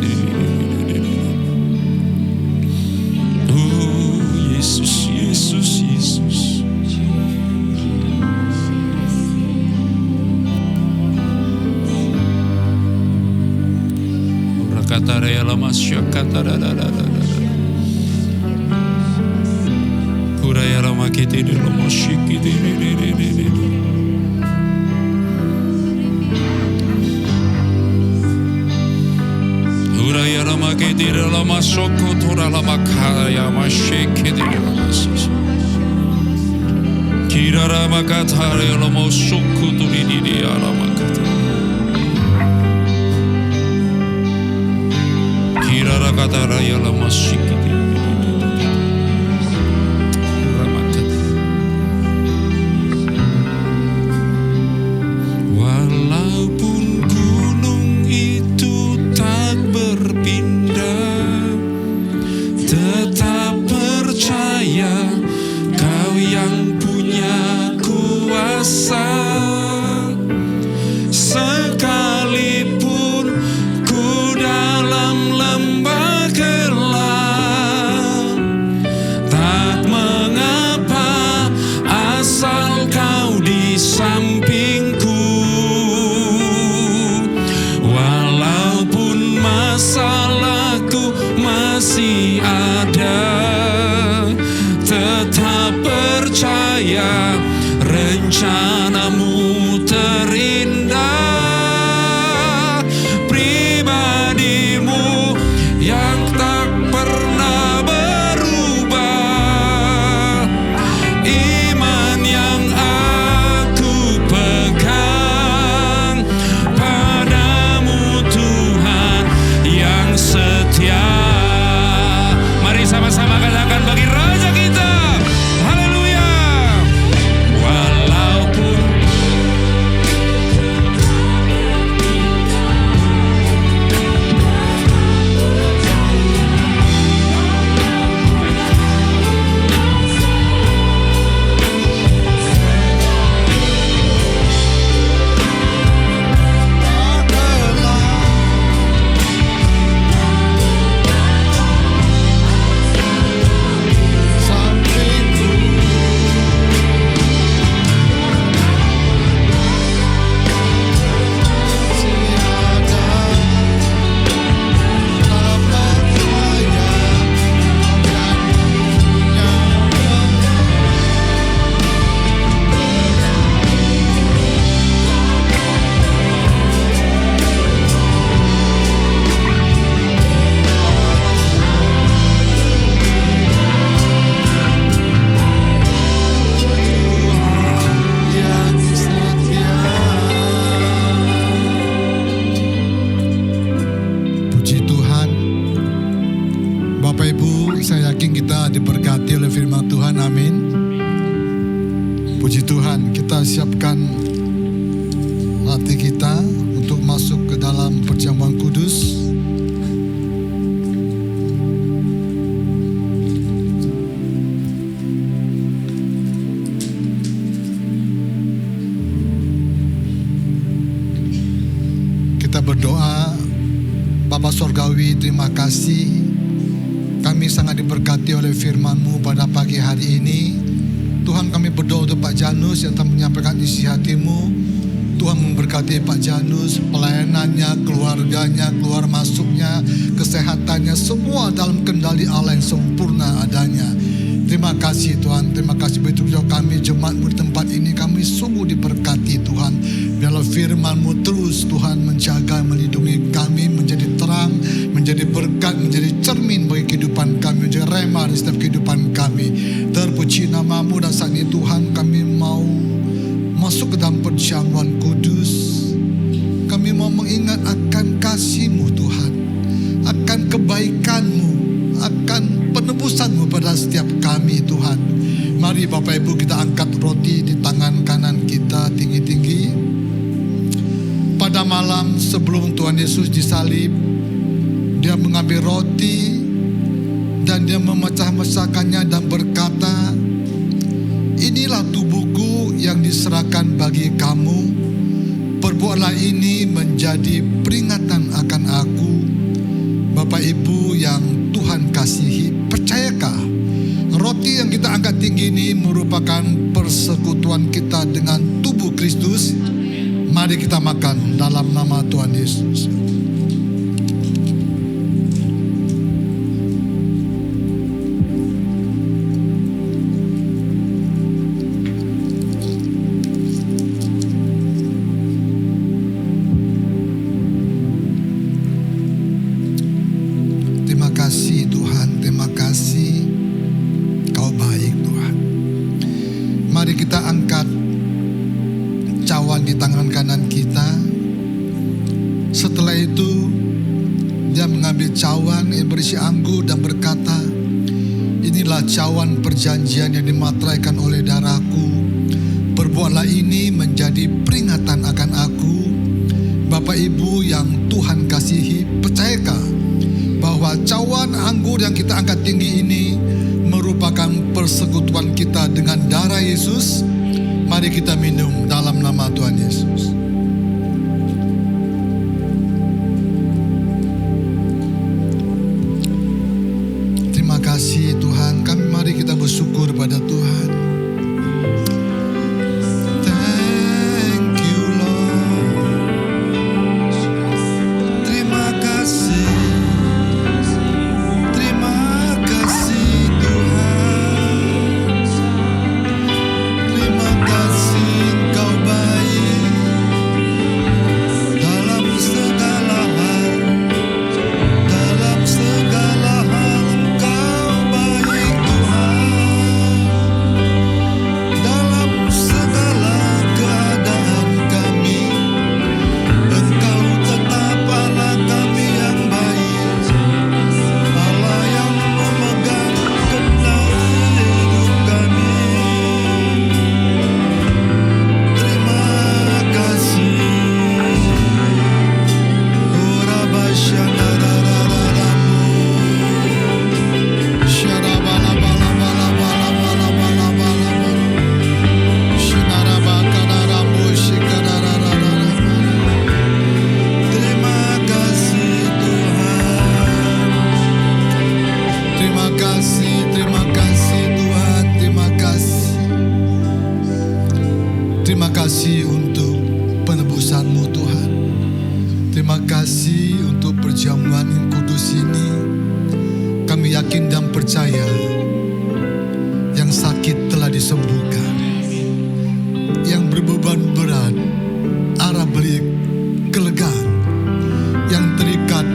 Speaker 3: Yesus, Yesus, Yesus. Rakatara ya la masyakatara la la la la. Hura ya la makiti de la masyikti de. Huraya lama kedira lama soko tora lama kaya mashekede lama sisi. Kira lama katare lama soko tori didi lama kata. Kira lama katara lama shikede. Lama kata. Walaupun gunung itu tak berpindah, tetap percaya Kau yang punya kuasa. Sekalipun ku dalam lembah gelap, tak mengapa asal Kau di sampingku. Walaupun masalahku masih ada, tetap percaya rencanamu terindah. Pribadimu yang tak pernah berubah, iman yang aku pegang padamu Tuhan yang setia. Mari sama-sama katakan bagi Raja kita, haleluya. Walaupun
Speaker 4: Puji Tuhan. Bapak Ibu, saya yakin kita diberkati oleh firman Tuhan, amin. Puji Tuhan, kita siapkan hati kita untuk masuk ke dalam perjamuan kudus. Kita berdoa. Bapa Sorgawi, terima kasih. Kami sangat diberkati oleh firman-Mu pada pagi hari ini. Tuhan, kami berdoa untuk Pak Janus yang telah menyampaikan isi hati-Mu. Tuhan memberkati Pak Janus, pelayanannya, keluarganya, keluar masuknya, kesehatannya, semua dalam kendali Allah yang sempurna adanya. Terima kasih Tuhan, terima kasih begitu juga kami jemaat-Mu di tempat ini. Kami sungguh diberkati Tuhan. Biarlah firman-Mu terus Tuhan menjaga, melindungi kami, menjadi terang, menjadi berkat, menjadi cermin bagi kehidupan kami, menjadi rema di setiap kehidupan kami. Terpuji nama-Mu dan saat ini Tuhan kami mau masuk ke dalam perjamuan kudus. Kami mau Mari Bapak Ibu kita angkat roti di tangan kanan kita tinggi-tinggi. Pada malam sebelum Tuhan Yesus disalib, Dia mengambil roti dan Dia memecah-mecahkannya dan berkata, "Inilah tubuhku yang diserahkan bagi kamu. Perbuatlah ini menjadi peringatan akan aku." Bapak Ibu yang Tuhan kasihi, percayakah roti yang kita angkat tinggi ini merupakan persekutuan kita dengan tubuh Kristus? Mari kita makan dalam nama Tuhan Yesus. Terima kasih Tuhan, terima kasih. Kau baik Tuhan. Mari kita angkat cawan di tangan kanan kita. Setelah itu Dia mengambil cawan yang berisi anggur dan berkata, "Inilah cawan perjanjian yang dimateraikan oleh darahku. Perbuatlah ini menjadi peringatan akan aku." Bapak Ibu yang Tuhan kasihi, percayakah bahwa cawan anggur yang kita angkat tinggi ini merupakan persekutuan kita dengan darah Yesus? Mari kita minum dalam nama Tuhan Yesus. Terima kasih Tuhan. Mari kita bersyukur pada Tuhan. Thank you Lord. Terima kasih. Terima kasih Tuhan. Terima kasih Engkau baik dalam segala hal. Dalam segala hal Engkau baik Tuhan. Dalam segala keadaan kami, Engkau tetap Allah kami yang baik, Allah yang memegang kendali hidup kami. Terima kasih. Terima kasih Tuhan, terima kasih. Terima kasih untuk penebusan-Mu Tuhan. Terima kasih untuk perjamuan yang kudus ini. Kami yakin dan percaya yang sakit telah disembuhkan, yang berbeban berat arah beri kelegaan, yang terikat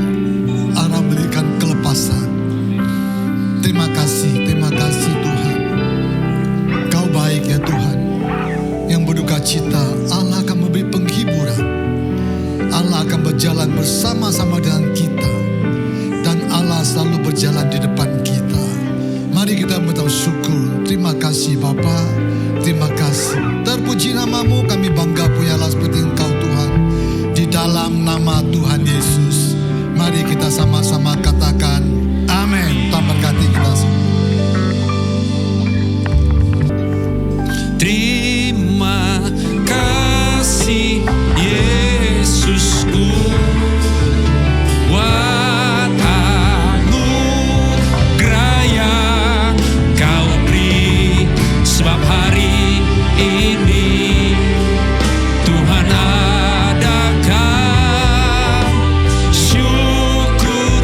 Speaker 4: arah berikan kelepasan. Terima kasih Tuhan. Kau baik ya Tuhan. Yang berduka cita, Allah akan memberi penghiburan. Allah akan berjalan bersama-sama dengan kita. Dan Allah selalu berjalan di depan kita. Mari kita bertahu syukur. Terima kasih Bapa. Terima kasih. Terpuji nama-Mu, kami bangga punya Allah seperti Engkau Tuhan. Di dalam nama Tuhan Yesus. Mari kita sama-sama katakan amin. Tuhan berkati kita semua.
Speaker 3: Terima kasih Yesusku, buat anugerah yang Kau beri, sebab hari ini Tuhan adakan syukur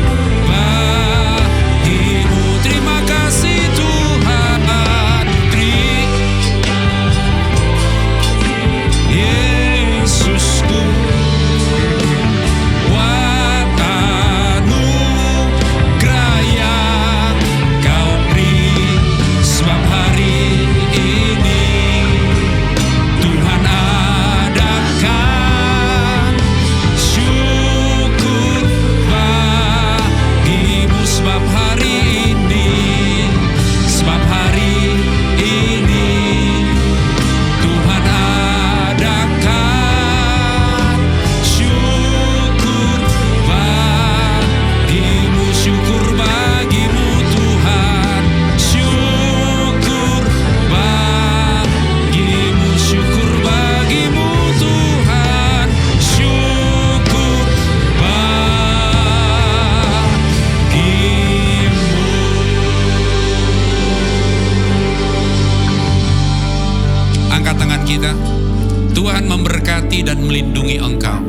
Speaker 3: melindungi engkau,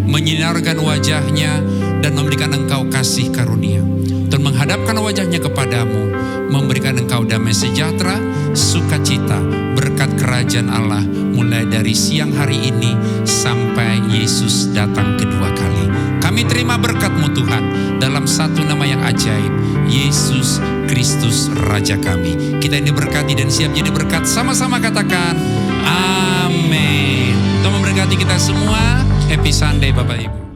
Speaker 3: menyinarkan wajahnya dan memberikan engkau kasih karunia. Tuhan menghadapkan wajahnya kepadamu, memberikan engkau damai sejahtera, sukacita, berkat kerajaan Allah mulai dari siang hari ini sampai Yesus datang kedua kali. Kami terima berkat-Mu Tuhan dalam satu nama yang ajaib, Yesus Kristus Raja kami. Kita ini berkati dan siap jadi berkat, sama-sama katakan amin. Tuhan memberkati kita semua. Happy Sunday Bapak Ibu.